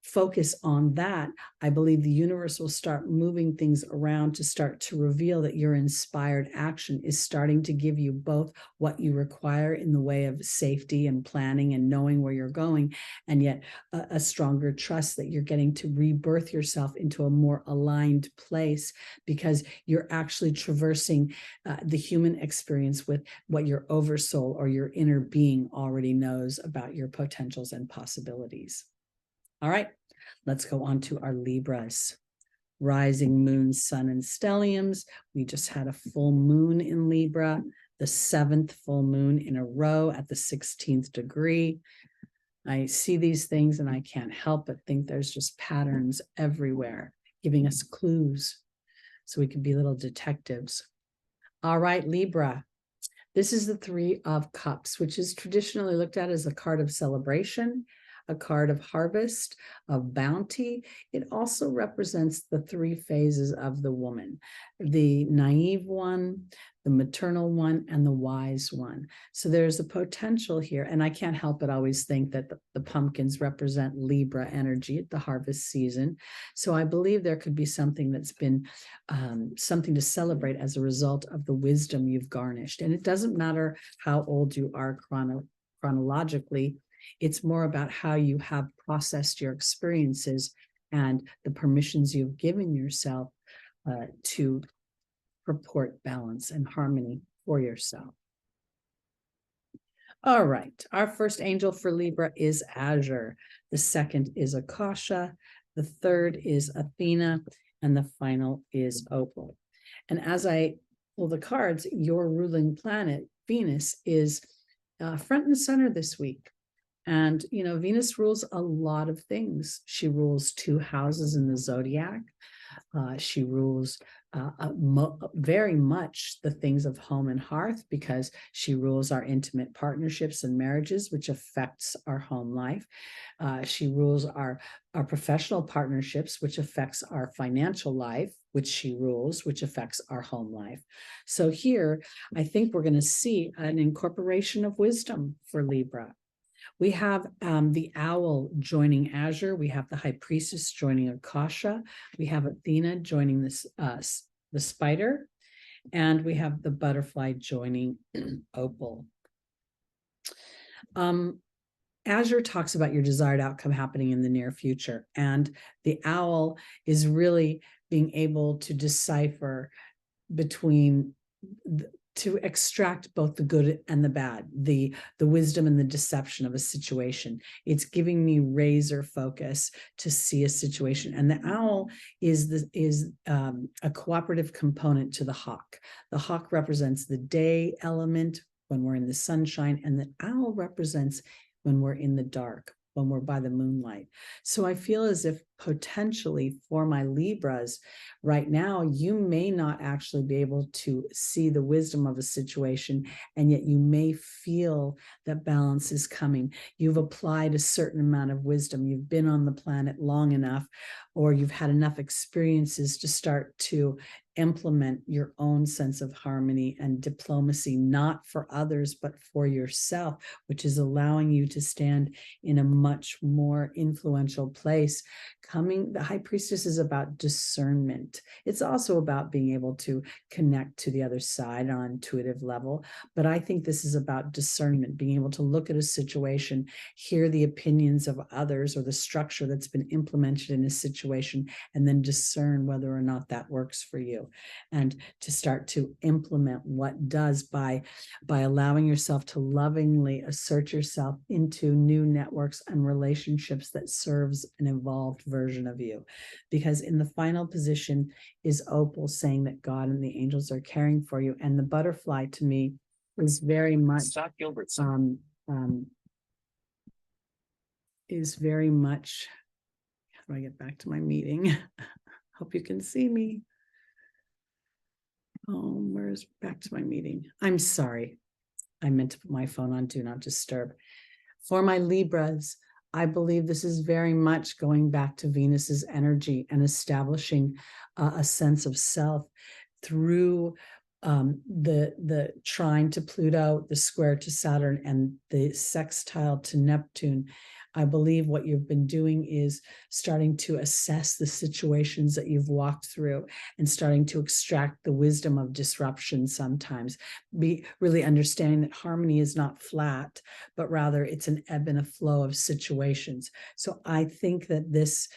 focus on that, I believe the universe will start moving things around to start to reveal that your inspired action is starting to give you both what you require in the way of safety and planning and knowing where you're going, and yet a stronger trust that you're getting to rebirth yourself into a more aligned place, because you're actually traversing the human experience with what your oversoul or your inner being already knows about your potentials and possibilities. All right, let's go on to our Libras. Rising, moon, sun, and stelliums. We just had a full moon in Libra, the 7th full moon in a row at the 16th degree. I see these things and I can't help but think there's just patterns everywhere, giving us clues so we can be little detectives. All right, Libra. This is the 3 of Cups, which is traditionally looked at as a card of celebration, a card of harvest, of bounty. It also represents the 3 phases of the woman, the naive one, the maternal one, and the wise one. So there's a potential here. And I can't help but always think that the pumpkins represent Libra energy at the harvest season. So I believe there could be something that's been something to celebrate as a result of the wisdom you've garnished. And it doesn't matter how old you are chronologically. It's more about how you have processed your experiences and the permissions you've given yourself to purport balance and harmony for yourself. All right, our first angel for Libra is Azure. The second is Akasha. The third is Athena. And the final is Opal. And as I pull the cards, your ruling planet, Venus, is front and center this week. And, you know, Venus rules a lot of things. She rules 2 houses in the Zodiac. She rules very much the things of home and hearth, because she rules our intimate partnerships and marriages, which affects our home life. She rules our professional partnerships, which affects our financial life, which she rules, which affects our home life. So here, I think we're going to see an incorporation of wisdom for Libra. We have the owl joining Azure. We have the high priestess joining Akasha. We have Athena joining the spider. And we have the butterfly joining Opal. Azure talks about your desired outcome happening in the near future. And the owl is really being able to decipher between to extract both the good and the bad, the wisdom and the deception of a situation. It's giving me razor focus to see a situation. And the owl is a cooperative component to the hawk. The hawk represents the day element when we're in the sunshine, and the owl represents when we're in the dark, when we're by the moonlight. So I feel as if potentially for my Libras right now, you may not actually be able to see the wisdom of a situation, and yet you may feel that balance is coming. You've applied a certain amount of wisdom. You've been on the planet long enough, or you've had enough experiences to start to implement your own sense of harmony and diplomacy, not for others, but for yourself, which is allowing you to stand in a much more influential place. The high priestess is about discernment. It's also about being able to connect to the other side on an intuitive level. But I think this is about discernment, being able to look at a situation, hear the opinions of others or the structure that's been implemented in a situation, and then discern whether or not that works for you. And to start to implement what does by allowing yourself to lovingly assert yourself into new networks and relationships that serves an evolved version of you. Because in the final position is Opal, saying that God and the angels are caring for you. And the butterfly to me is very much is very much, how do I get back to my meeting? Hope you can see me. Oh, where's back to my meeting? I'm sorry. I meant to put my phone on Do Not Disturb. For my Libras, I believe this is very much going back to Venus's energy and establishing a sense of self through the trine to Pluto, the square to Saturn, and the sextile to Neptune, I believe what you've been doing is starting to assess the situations that you've walked through and starting to extract the wisdom of disruption sometimes. Be really understanding that harmony is not flat, but rather it's an ebb and a flow of situations. So I think that this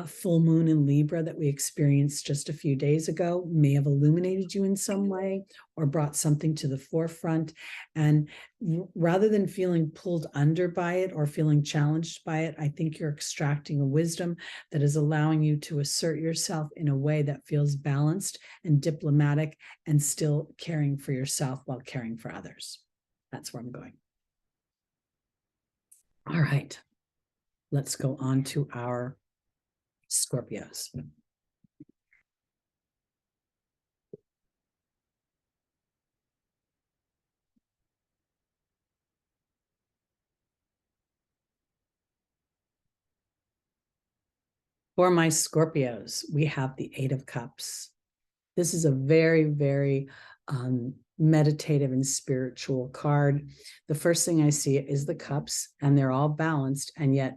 full moon in Libra that we experienced just a few days ago may have illuminated you in some way or brought something to the forefront. And rather than feeling pulled under by it or feeling challenged by it, I think you're extracting a wisdom that is allowing you to assert yourself in a way that feels balanced and diplomatic and still caring for yourself while caring for others. That's where I'm going. All right, let's go on to our Scorpios. For my Scorpios, we have the Eight of Cups. This is a very, very meditative and spiritual card. The first thing I see is the cups, and they're all balanced, and yet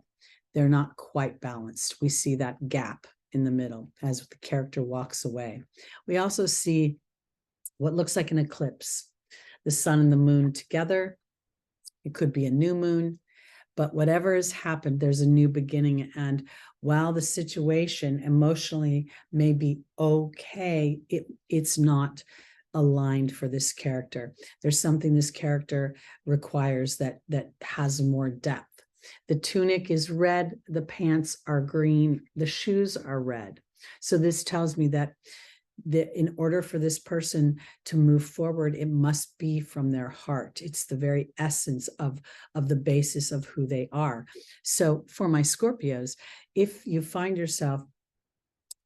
they're not quite balanced. We see that gap in the middle as the character walks away. We also see what looks like an eclipse, the sun and the moon together. It could be a new moon, but whatever has happened, there's a new beginning. And while the situation emotionally may be okay, it's not aligned for this character. There's something this character requires that has more depth. The tunic is red, the pants are green, the shoes are red. So this tells me that in order for this person to move forward, it must be from their heart. It's the very essence of the basis of who they are. So for my Scorpios, if you find yourself,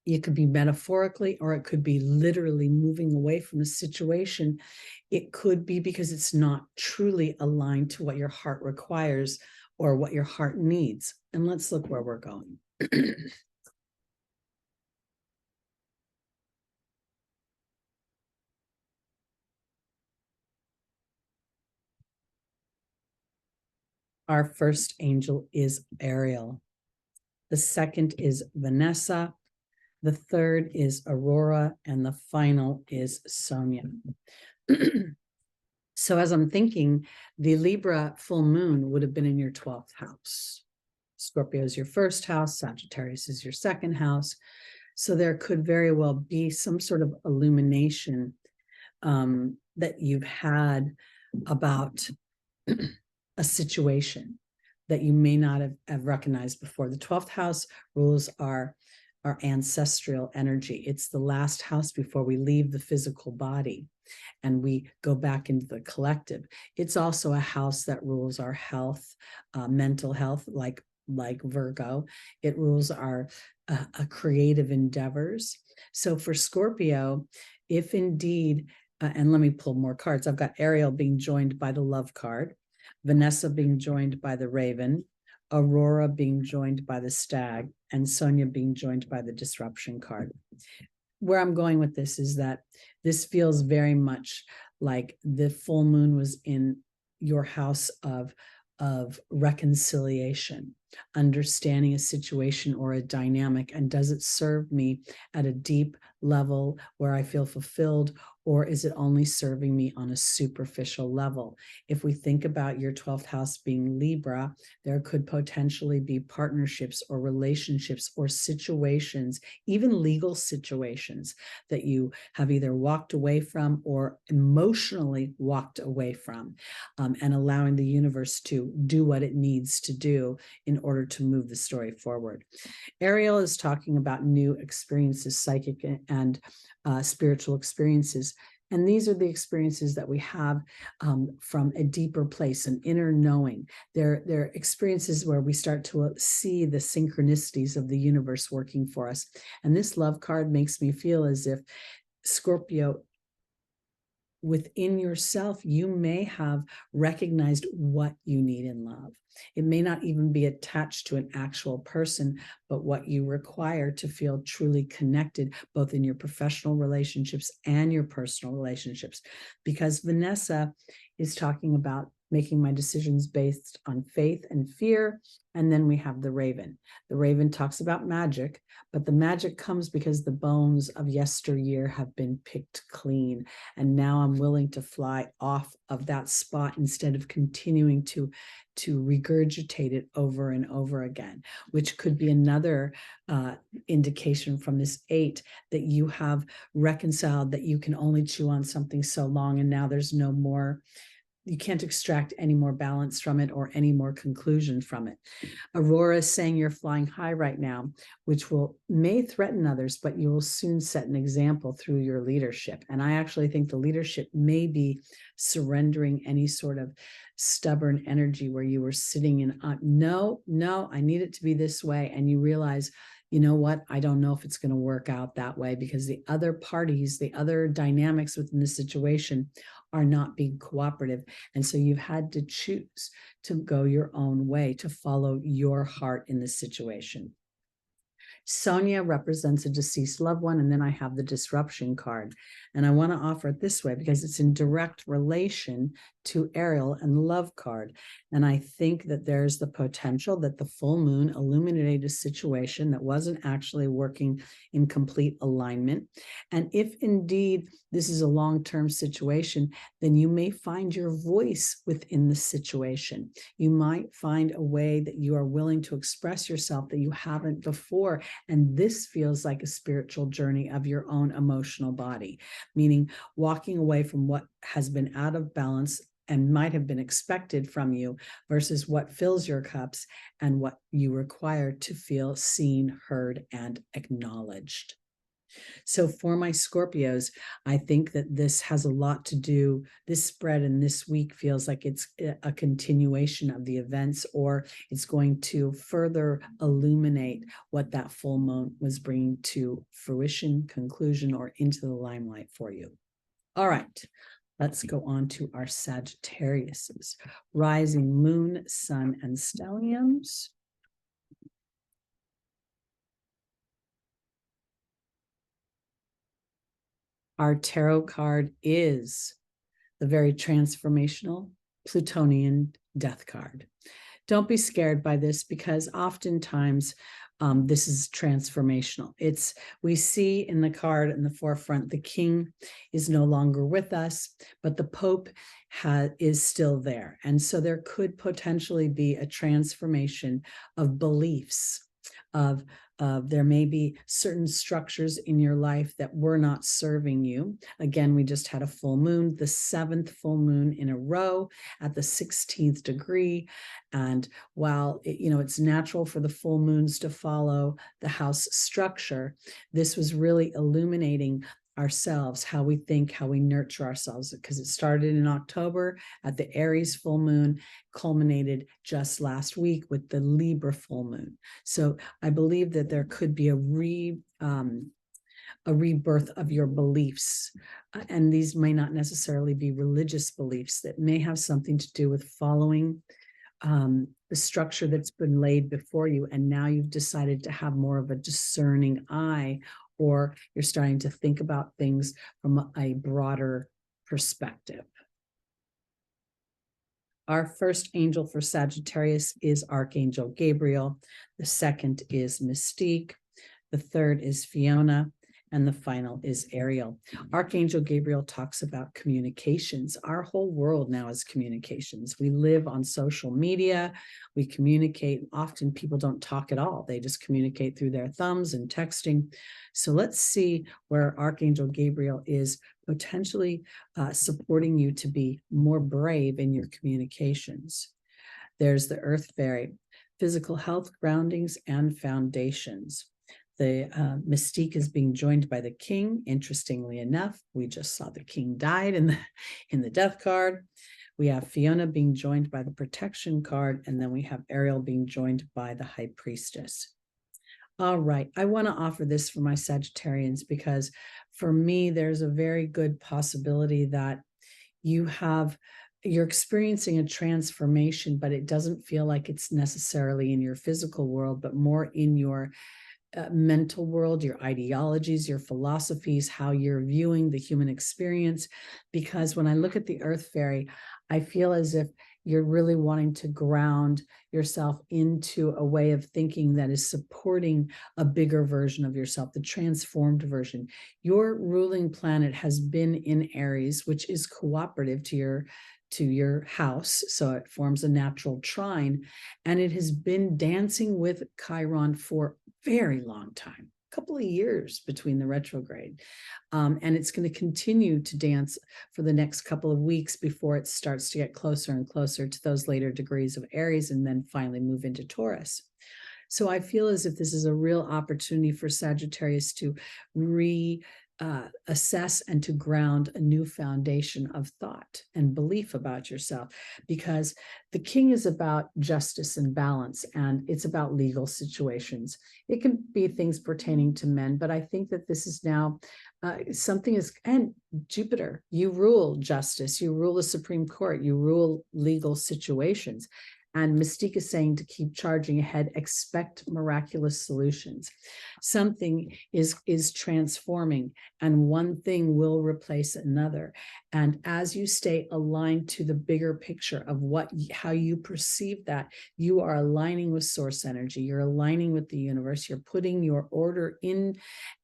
it could be metaphorically or it could be literally moving away from a situation. It could be because it's not truly aligned to what your heart requires or what your heart needs. And let's look where we're going. Our first angel is Ariel. The second is Vanessa. The third is Aurora. And the final is Sonia. So as I'm thinking, the Libra full moon would have been in your 12th house. Scorpio is your first house. Sagittarius is your second house. So there could very well be some sort of illumination that you've had about a situation that you may not have recognized before. The 12th house rules our ancestral energy. It's the last house before we leave the physical body and we go back into the collective. It's also a house that rules our health, mental health, like Virgo. It rules our creative endeavors. So for Scorpio, if indeed, and let me pull more cards. I've got Ariel being joined by the love card, Vanessa being joined by the raven, Aurora being joined by the stag, and Sonia being joined by the disruption card. Where I'm going with this is that this feels very much like the full moon was in your house of reconciliation, understanding a situation or a dynamic, and does it serve me at a deep level where I feel fulfilled, or is it only serving me on a superficial level? If we think about your 12th house being Libra, there could potentially be partnerships or relationships or situations, even legal situations, that you have either walked away from or emotionally walked away from, and allowing the universe to do what it needs to do in order to move the story forward. Ariel is talking about new experiences, psychic and spiritual experiences. And these are the experiences that we have from a deeper place, an inner knowing. They're experiences where we start to see the synchronicities of the universe working for us. And this love card makes me feel as if Scorpio within yourself, you may have recognized what you need in love. It may not even be attached to an actual person, but what you require to feel truly connected, both in your professional relationships and your personal relationships. Because Vanessa is talking about making my decisions based on faith and fear. And then we have the Raven. The Raven talks about magic, but the magic comes because the bones of yesteryear have been picked clean. And now I'm willing to fly off of that spot instead of continuing to regurgitate it over and over again, which could be another indication from this 8 that you have reconciled that you can only chew on something so long, and now there's no more. You can't extract any more balance from it or any more conclusion from it. Aurora is saying you're flying high right now, which may threaten others, but you will soon set an example through your leadership. And I actually think the leadership may be surrendering any sort of stubborn energy where you were sitting in, no, I need it to be this way. And you realize, you know what, I don't know if it's going to work out that way, because the other parties, the other dynamics within the situation are not being cooperative. And so you've had to choose to go your own way, to follow your heart in this situation. Sonia represents a deceased loved one, and then I have the disruption card. And I want to offer it this way because it's in direct relation to Ariel and the love card. And I think that there's the potential that the full moon illuminated a situation that wasn't actually working in complete alignment. And if indeed this is a long-term situation, then you may find your voice within the situation. You might find a way that you are willing to express yourself that you haven't before. And this feels like a spiritual journey of your own emotional body, meaning walking away from what has been out of balance and might have been expected from you versus what fills your cups and what you require to feel seen, heard, and acknowledged. So for my Scorpios, I think that this has a lot to do, this spread in this week feels like it's a continuation of the events, or it's going to further illuminate what that full moon was bringing to fruition, conclusion, or into the limelight for you. All right. Let's go on to our Sagittariuses, rising moon, sun, and stelliums. Our tarot card is the very transformational Plutonian death card. Don't be scared by this, because oftentimes this is transformational. We see in the card in the forefront, the king is no longer with us, but the Pope is still there. And so there could potentially be a transformation of beliefs, there may be certain structures in your life that were not serving you. Again, we just had a full moon, the 7th full moon in a row at the 16th degree. And while it's natural for the full moons to follow the house structure, this was really illuminating ourselves, how we think, how we nurture ourselves, because it started in October at the Aries full moon, culminated just last week with the Libra full moon. So I believe that there could be a rebirth of your beliefs. And these may not necessarily be religious beliefs, that may have something to do with following the structure that's been laid before you. And now you've decided to have more of a discerning eye, or you're starting to think about things from a broader perspective. Our first angel for Sagittarius is Archangel Gabriel. The second is Mystique. The third is Fiona. And the final is Ariel. Archangel Gabriel talks about communications. Our whole world now is communications. We live on social media. We communicate. Often people don't talk at all. They just communicate through their thumbs and texting. So let's see where Archangel Gabriel is potentially supporting you to be more brave in your communications. There's the Earth Fairy, physical health, groundings, and foundations. The Mystique is being joined by the king. Interestingly enough, we just saw the king died in the death card. We have Fiona being joined by the protection card, and then we have Ariel being joined by the high priestess. All right, I want to offer this for my Sagittarians because for me, there's a very good possibility that you're experiencing a transformation, but it doesn't feel like it's necessarily in your physical world, but more in your mental world, your ideologies, your philosophies, how you're viewing the human experience. Because when I look at the Earth Fairy, I feel as if you're really wanting to ground yourself into a way of thinking that is supporting a bigger version of yourself, the transformed version. Your ruling planet has been in Aries, which is cooperative to your house, so it forms a natural trine, and it has been dancing with Chiron for a very long time, a couple of years between the retrograde, and it's going to continue to dance for the next couple of weeks before it starts to get closer and closer to those later degrees of Aries, and then finally move into Taurus. So I feel as if this is a real opportunity for Sagittarius to assess and to ground a new foundation of thought and belief about yourself, because the king is about justice and balance, and it's about legal situations. It can be things pertaining to men, but I think that this is now and Jupiter, you rule justice, you rule the Supreme Court, you rule legal situations. And Mystique is saying to keep charging ahead, expect miraculous solutions. Something is transforming, and one thing will replace another. And as you stay aligned to the bigger picture of how you perceive that, you are aligning with source energy, you're aligning with the universe, you're putting your order in,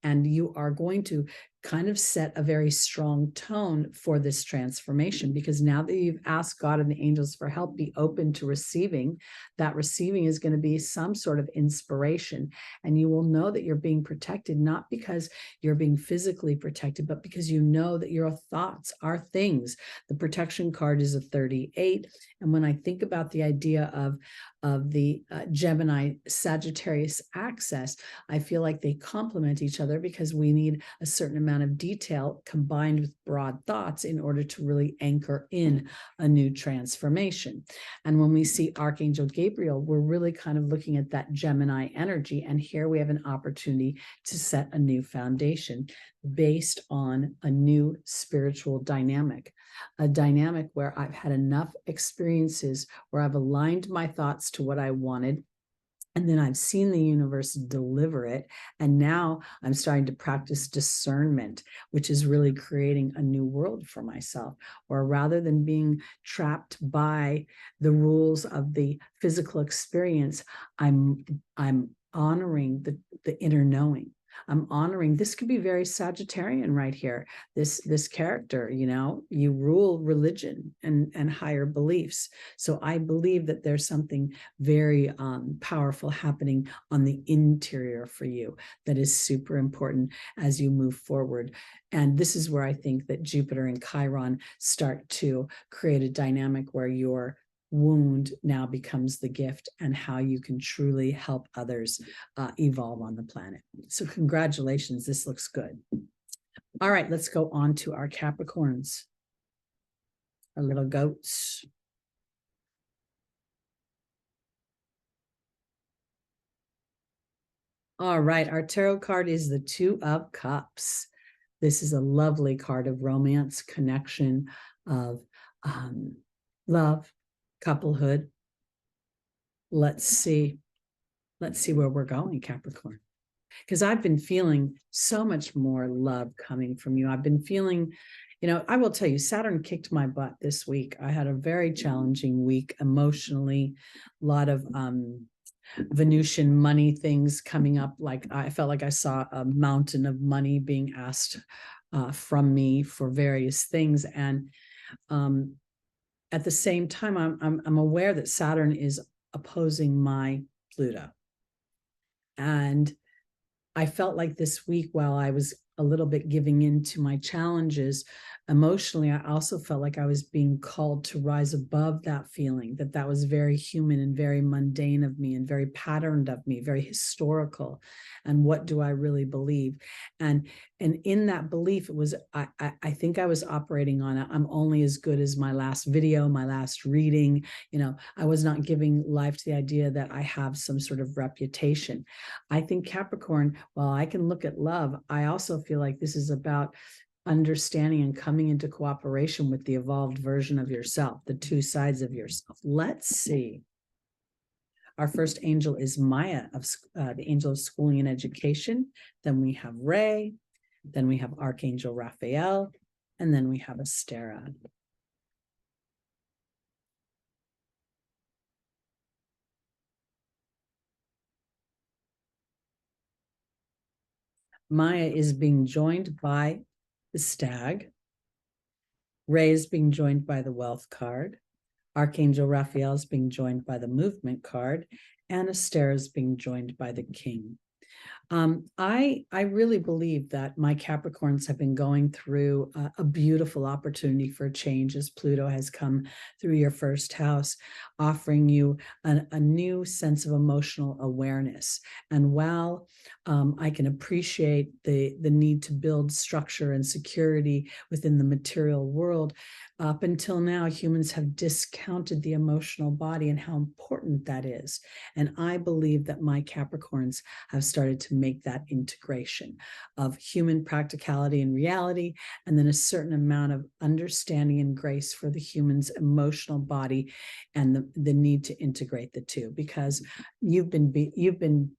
and you are going to kind of set a very strong tone for this transformation, because now that you've asked God and the angels for help, be open to receiving. That receiving is going to be some sort of inspiration, and you will know that you're being protected, not because you're being physically protected, but because you know that your thoughts are things. The protection card is a 38, and when I think about the idea of the Gemini Sagittarius axis, I feel like they complement each other, because we need a certain amount of detail combined with broad thoughts in order to really anchor in a new transformation. And when we see Archangel Gabriel, we're really kind of looking at that Gemini energy. And here we have an opportunity to set a new foundation based on a new spiritual dynamic, a dynamic where I've had enough experiences where I've aligned my thoughts to what I wanted, and then I've seen the universe deliver it. And now I'm starting to practice discernment, which is really creating a new world for myself, where rather than being trapped by the rules of the physical experience, I'm honoring the inner knowing. I'm honoring, this could be very Sagittarian right here. This character, you rule religion and higher beliefs. So I believe that there's something very powerful happening on the interior for you that is super important as you move forward. And this is where I think that Jupiter and Chiron start to create a dynamic where your wound now becomes the gift, and how you can truly help others evolve on the planet. So congratulations, this looks good. All right, let's go on to our Capricorns, our little goats. All right, our tarot card is the Two of Cups. This is a lovely card of romance, connection, of love, couplehood. Let's see where we're going, Capricorn, because I've been feeling so much more love coming from you. I've been feeling, I will tell you, Saturn kicked my butt this week. I had a very challenging week emotionally, a lot of Venusian money things coming up. Like I felt like I saw a mountain of money being asked from me for various things, and at the same time, I'm aware that Saturn is opposing my Pluto. And I felt like this week, while I was a little bit giving in to my challenges emotionally, I also felt like I was being called to rise above that feeling, that was very human and very mundane of me, and very patterned of me, very historical. And what do I really believe? And in that belief, it was, I think I was operating on I'm only as good as my last video, my last reading. I was not giving life to the idea that I have some sort of reputation. I think Capricorn, while I can look at love, I also feel like this is about understanding and coming into cooperation with the evolved version of yourself, the two sides of yourself. Let's see. Our first angel is Maya, the angel of schooling and education. Then we have Ray. Then we have Archangel Raphael. And then we have Astera. Maya is being joined by the stag. Ray is being joined by the wealth card. Archangel Raphael is being joined by the movement card. And Astera is being joined by the king. I really believe that my Capricorns have been going through a beautiful opportunity for change as Pluto has come through your first house, offering you a new sense of emotional awareness. And while I can appreciate the need to build structure and security within the material world, up until now, humans have discounted the emotional body and how important that is. And I believe that my Capricorns have started to make that integration of human practicality and reality, and then a certain amount of understanding and grace for the human's emotional body, and the need to integrate the two, because you've been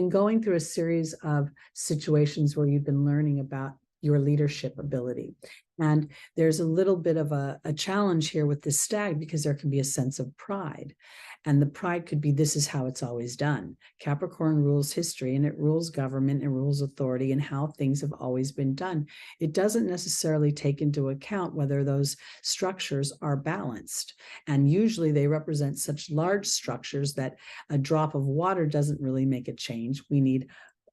going through a series of situations where you've been learning about your leadership ability. And there's a little bit of a challenge here with the stag, because there can be a sense of pride. And the pride could be, this is how it's always done. Capricorn rules history, and it rules government, and rules authority, and how things have always been done. It doesn't necessarily take into account whether those structures are balanced. And usually they represent such large structures that a drop of water doesn't really make a change. We need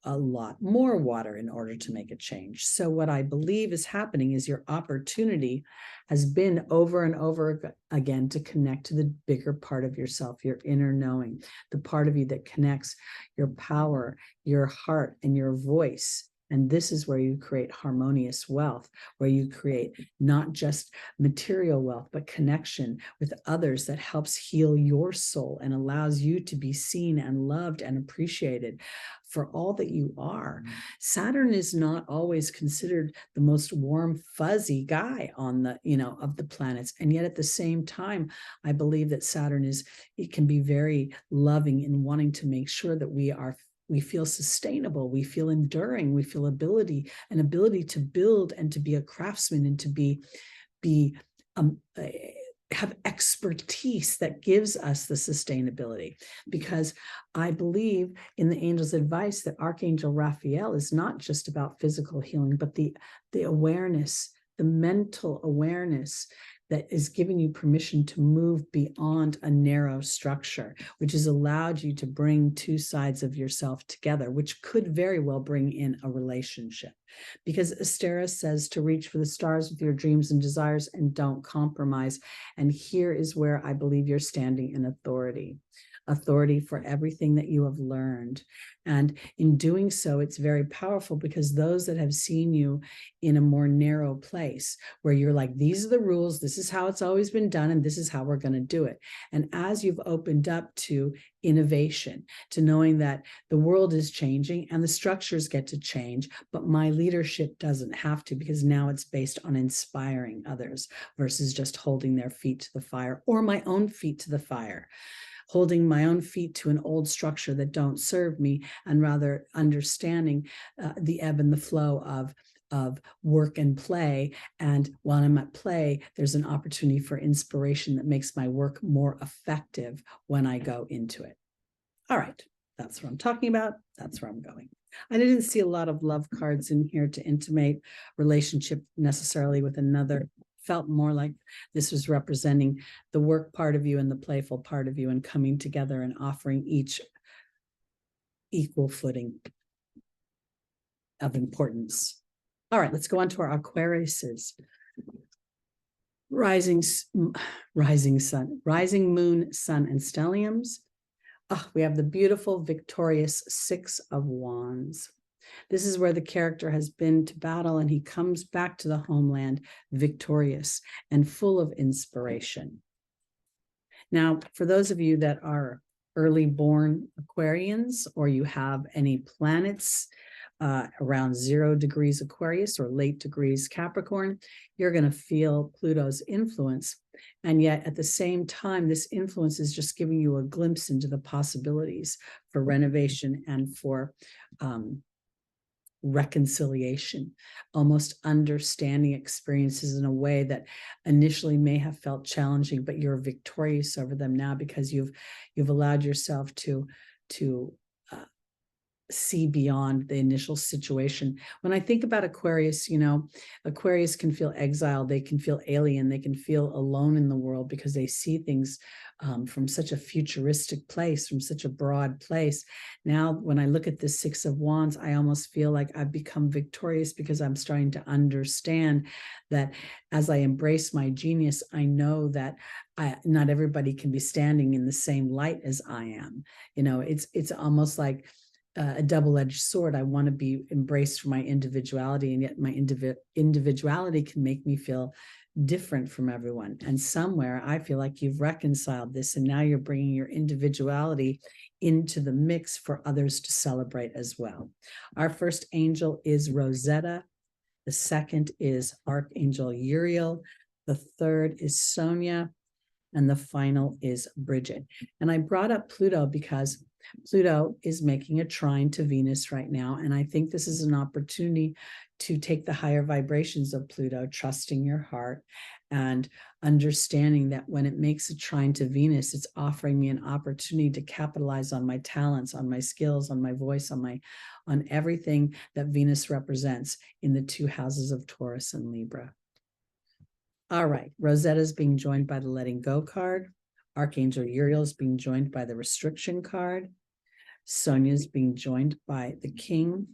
a lot more water in order to make a change. So what I believe is happening is your opportunity has been over and over again to connect to the bigger part of yourself, your inner knowing, the part of you that connects your power, your heart, and your voice. And this is where you create harmonious wealth, where you create not just material wealth, but connection with others that helps heal your soul and allows you to be seen and loved and appreciated for all that you are. Saturn is not always considered the most warm, fuzzy guy on the, of the planets. And yet at the same time, I believe that Saturn it can be very loving in wanting to make sure that we feel sustainable, we feel enduring, we feel ability to build and to be a craftsman and to have expertise that gives us the sustainability. Because I believe in the angel's advice that Archangel Raphael is not just about physical healing, but the awareness, the mental awareness that is giving you permission to move beyond a narrow structure, which has allowed you to bring two sides of yourself together, which could very well bring in a relationship. Because Astera says to reach for the stars with your dreams and desires and don't compromise. And here is where I believe you're standing in authority for everything that you have learned. And in doing so, it's very powerful, because those that have seen you in a more narrow place where you're like, these are the rules, this is how it's always been done, and this is how we're going to do it. And as you've opened up to innovation, to knowing that the world is changing and the structures get to change, but my leadership doesn't have to, because now it's based on inspiring others versus just holding their feet to the fire, or my own feet to the fire. Holding my own feet to an old structure that don't serve me, and rather understanding the ebb and the flow of work and play. And while I'm at play, there's an opportunity for inspiration that makes my work more effective when I go into it. All right, that's what I'm talking about. That's where I'm going. I didn't see a lot of love cards in here to intimate relationship necessarily with another. Felt more like this was representing the work part of you and the playful part of you, and coming together and offering each equal footing of importance. All right, let's go on to our Aquariuses. Rising sun, rising moon, sun, and stelliums. Oh, we have the beautiful, victorious Six of Wands. This is where the character has been to battle, and he comes back to the homeland victorious and full of inspiration. Now, for those of you that are early born Aquarians, or you have any planets around 0 degrees Aquarius or late degrees Capricorn, you're going to feel Pluto's influence. And yet at the same time, this influence is just giving you a glimpse into the possibilities for renovation and for reconciliation, almost understanding experiences in a way that initially may have felt challenging, but you're victorious over them now because you've allowed yourself to see beyond the initial situation. When I think about Aquarius, Aquarius can feel exiled, they can feel alien, they can feel alone in the world because they see things from such a futuristic place, from such a broad place. Now, when I look at the Six of Wands, I almost feel like I've become victorious because I'm starting to understand that as I embrace my genius, I know that not everybody can be standing in the same light as I am. It's almost like a double-edged sword. I want to be embraced for my individuality, and yet my individuality can make me feel different from everyone. And somewhere I feel like you've reconciled this, and now you're bringing your individuality into the mix for others to celebrate as well. Our first angel is Rosetta. The second is Archangel Uriel. The third is Sonia. And the final is Bridget. And I brought up Pluto because Pluto is making a trine to Venus right now. And I think this is an opportunity to take the higher vibrations of Pluto, trusting your heart and understanding that when it makes a trine to Venus, it's offering me an opportunity to capitalize on my talents, on my skills, on my voice, on everything that Venus represents in the 2 houses of Taurus and Libra. All right, Rosetta is being joined by the Letting Go card. Archangel Uriel is being joined by the Restriction card. Sonia is being joined by the King.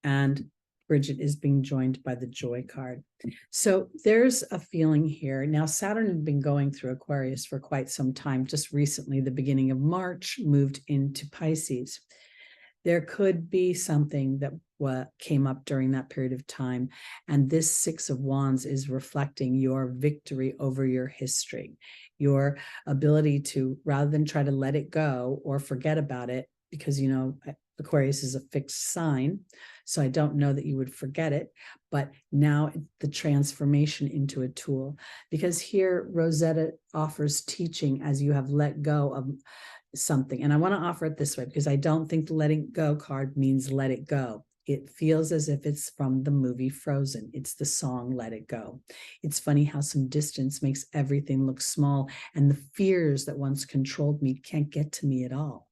And Bridget is being joined by the Joy card. So there's a feeling here. Now, Saturn had been going through Aquarius for quite some time. Just recently, the beginning of March, moved into Pisces. There could be something that came up during that period of time. And this Six of Wands is reflecting your victory over your history, your ability to, rather than try to let it go or forget about it, because, Aquarius is a fixed sign. So I don't know that you would forget it, but now the transformation into a tool, because here Rosetta offers teaching as you have let go of something. And I want to offer it this way because I don't think the letting go card means let it go. It feels as if it's from the movie Frozen. It's the song Let It Go. It's funny how some distance makes everything look small, and the fears that once controlled me can't get to me at all.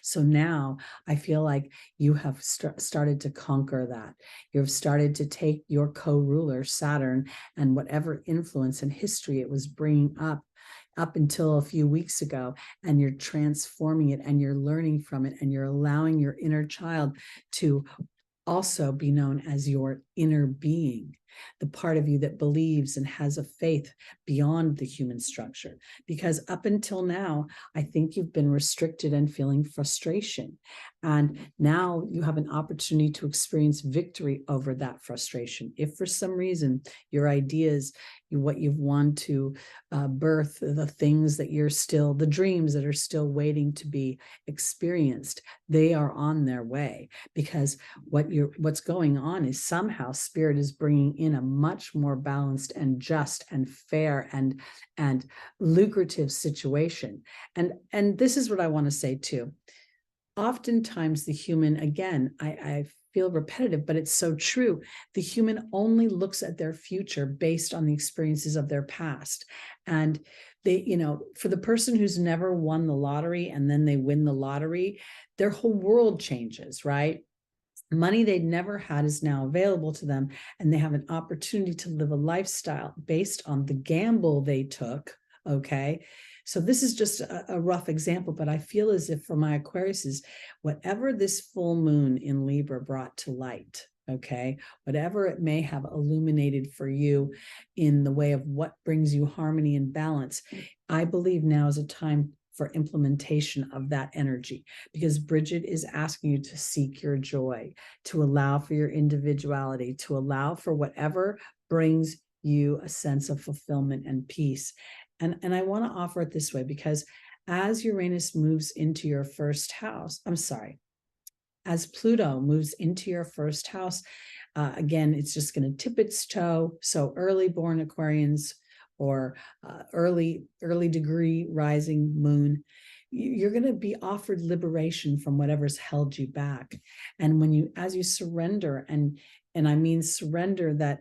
So now I feel like you have started to conquer that. You've started to take your co-ruler, Saturn, and whatever influence and history it was bringing up until a few weeks ago, and you're transforming it, and you're learning from it, and you're allowing your inner child to also be known as your inner being, the part of you that believes and has a faith beyond the human structure. Because up until now, I think you've been restricted and feeling frustration. And now you have an opportunity to experience victory over that frustration. If for some reason your ideas, what you've wanted to birth, the things that the dreams that are still waiting to be experienced, they are on their way. Because what's going on is somehow Spirit is bringing in a much more balanced and just and fair and lucrative situation. And this is what I want to say too. Oftentimes the human, again, I feel repetitive, but it's so true. The human only looks at their future based on the experiences of their past. And they, for the person who's never won the lottery and then they win the lottery, their whole world changes, right? Money they'd never had is now available to them, and they have an opportunity to live a lifestyle based on the gamble they took. Okay. So this is just a rough example, but I feel as if for my Aquariuses, whatever this full moon in Libra brought to light, okay, whatever it may have illuminated for you in the way of what brings you harmony and balance, I believe now is a time for implementation of that energy, because Bridget is asking you to seek your joy, to allow for your individuality, to allow for whatever brings you a sense of fulfillment and peace. And I want to offer it this way, because as Uranus moves into your first house, as Pluto moves into your first house, again, it's just going to tip its toe. So early born Aquarians or early degree rising moon, you're going to be offered liberation from whatever's held you back. And when you, as you surrender, and I mean surrender that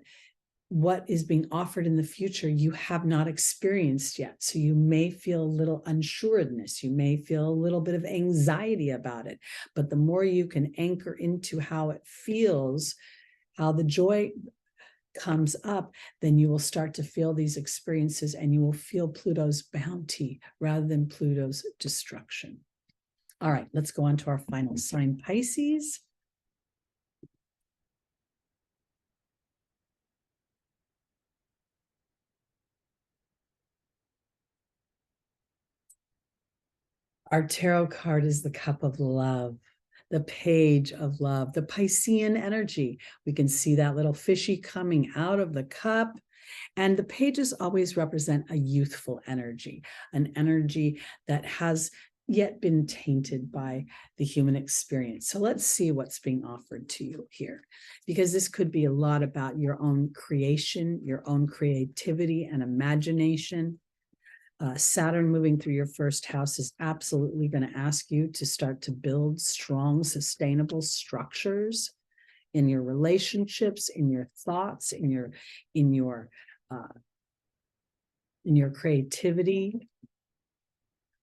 what is being offered in the future you have not experienced yet. So you may feel a little unsureness, you may feel a little bit of anxiety about it, but the more you can anchor into how it feels, how the joy comes up, then you will start to feel these experiences and you will feel Pluto's bounty rather than Pluto's destruction. All right, let's go on to our final sign, Pisces. Our tarot card is the cup of love, the page of love, the Piscean energy. We can see that little fishy coming out of the cup. And the pages always represent a youthful energy, an energy that has yet been tainted by the human experience. So let's see what's being offered to you here, because this could be a lot about your own creation, your own creativity and imagination. Saturn moving through your first house is absolutely going to ask you to start to build strong, sustainable structures in your relationships, in your thoughts, in your creativity.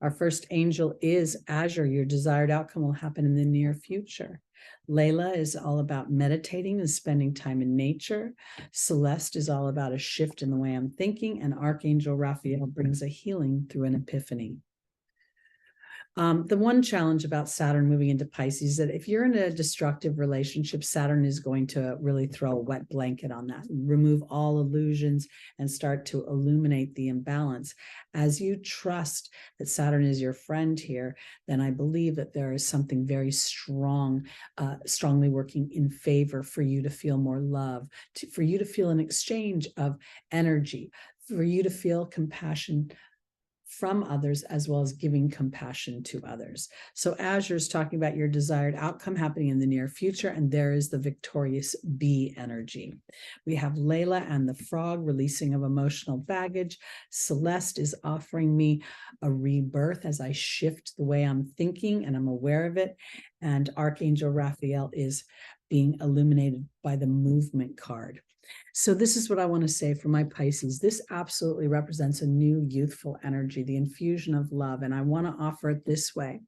Our first angel is Azure. Your desired outcome will happen in the near future. Layla is all about meditating and spending time in nature. Celeste is all about a shift in the way I'm thinking. And Archangel Raphael brings a healing through an epiphany. The one challenge about Saturn moving into Pisces is that if you're in a destructive relationship, Saturn is going to really throw a wet blanket on that, remove all illusions and start to illuminate the imbalance. As you trust that Saturn is your friend here, then I believe that there is something very strong, strongly working in favor for you to feel more love, for you to feel an exchange of energy, for you to feel compassion from others, as well as giving compassion to others. So Azure is talking about your desired outcome happening in the near future, and there is the victorious bee energy. We have Layla and the frog, releasing of emotional baggage. Celeste is offering me a rebirth as I shift the way I'm thinking, and I'm aware of it. And Archangel Raphael is being illuminated by the movement card. So this is what I want to say for my Pisces. This absolutely represents a new youthful energy, the infusion of love. And I want to offer it this way.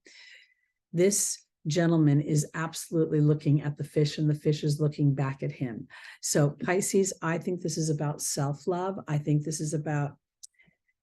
This gentleman is absolutely looking at the fish and the fish is looking back at him. So Pisces, I think this is about self-love. I think this is about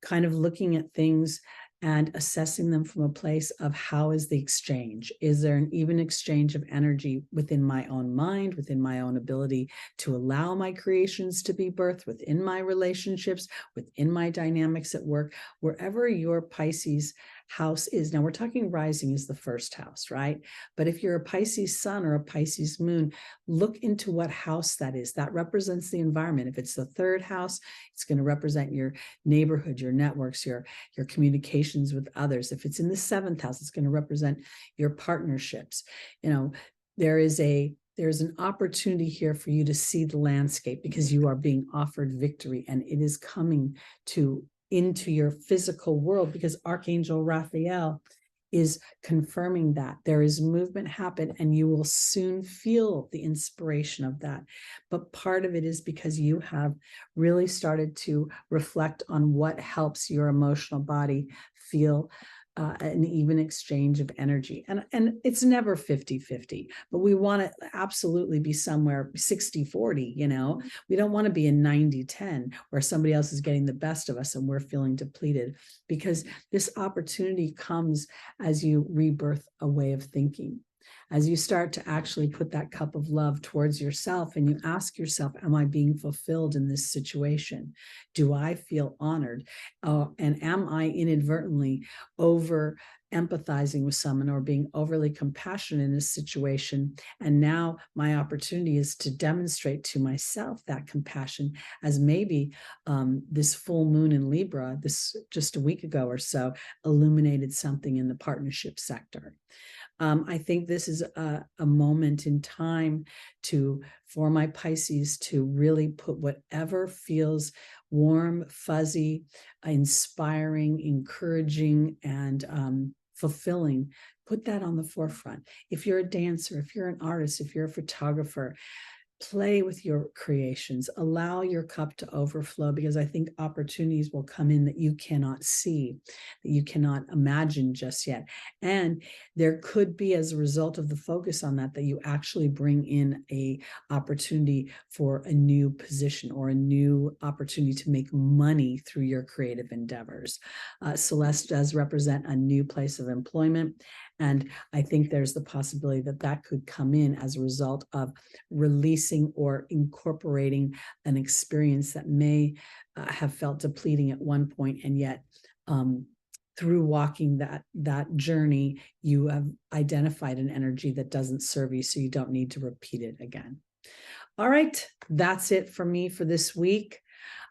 kind of looking at things and assessing them from a place of how is the exchange? Is there an even exchange of energy within my own mind, within my own ability to allow my creations to be birthed, within my relationships, within my dynamics at work, wherever your Pisces house is. Now we're talking rising is the first house, right? But if you're a Pisces sun or a Pisces moon, look into what house that is. That represents the environment. If it's the third house, it's going to represent your neighborhood, your networks, your communications with others. If it's in the seventh house, it's going to represent your partnerships. You know, there's an opportunity here for you to see the landscape because you are being offered victory, and it is coming into your physical world because Archangel Raphael is confirming that there is movement happen and you will soon feel the inspiration of that. But part of it is because you have really started to reflect on what helps your emotional body feel an even exchange of energy. And it's never 50-50, but we want to absolutely be somewhere 60-40, you know. We don't want to be in 90-10 where somebody else is getting the best of us and we're feeling depleted, because this opportunity comes as you rebirth a way of thinking. As you start to actually put that cup of love towards yourself and you ask yourself, am I being fulfilled in this situation? Do I feel honored? And am I inadvertently over empathizing with someone or being overly compassionate in a situation. And now my opportunity is to demonstrate to myself that compassion, as maybe this full moon in Libra, this just a week ago or so, illuminated something in the partnership sector. I think this is a moment in time for my Pisces to really put whatever feels warm, fuzzy, inspiring, encouraging, and fulfilling, put that on the forefront. If you're a dancer, if you're an artist, if you're a photographer, play with your creations, allow your cup to overflow, because I think opportunities will come in that you cannot see, that you cannot imagine just yet. And there could be, as a result of the focus on that, that you actually bring in a opportunity for a new position or a new opportunity to make money through your creative endeavors. Celeste does represent a new place of employment. And I think there's the possibility that that could come in as a result of releasing or incorporating an experience that may have felt depleting at one point, and yet through walking that journey, you have identified an energy that doesn't serve you, so you don't need to repeat it again. All right, that's it for me for this week.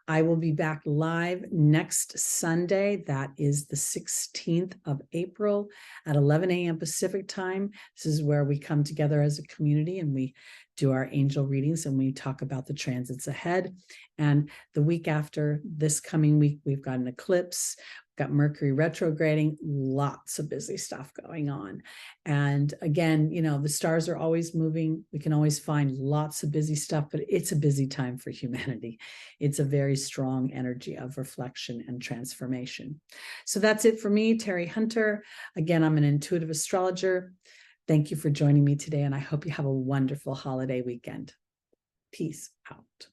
I will be back live next Sunday. That is the 16th of April at 11 a.m. Pacific time. This is where we come together as a community and we do our angel readings and we talk about the transits ahead. And the week after, this coming week, we've got an eclipse. Got Mercury retrograding, lots of busy stuff going on. And again, you know, the stars are always moving. We can always find lots of busy stuff, but it's a busy time for humanity. It's a very strong energy of reflection and transformation. So that's it for me, Teri Hunter. Again, I'm an intuitive astrologer. Thank you for joining me today, and I hope you have a wonderful holiday weekend. Peace out.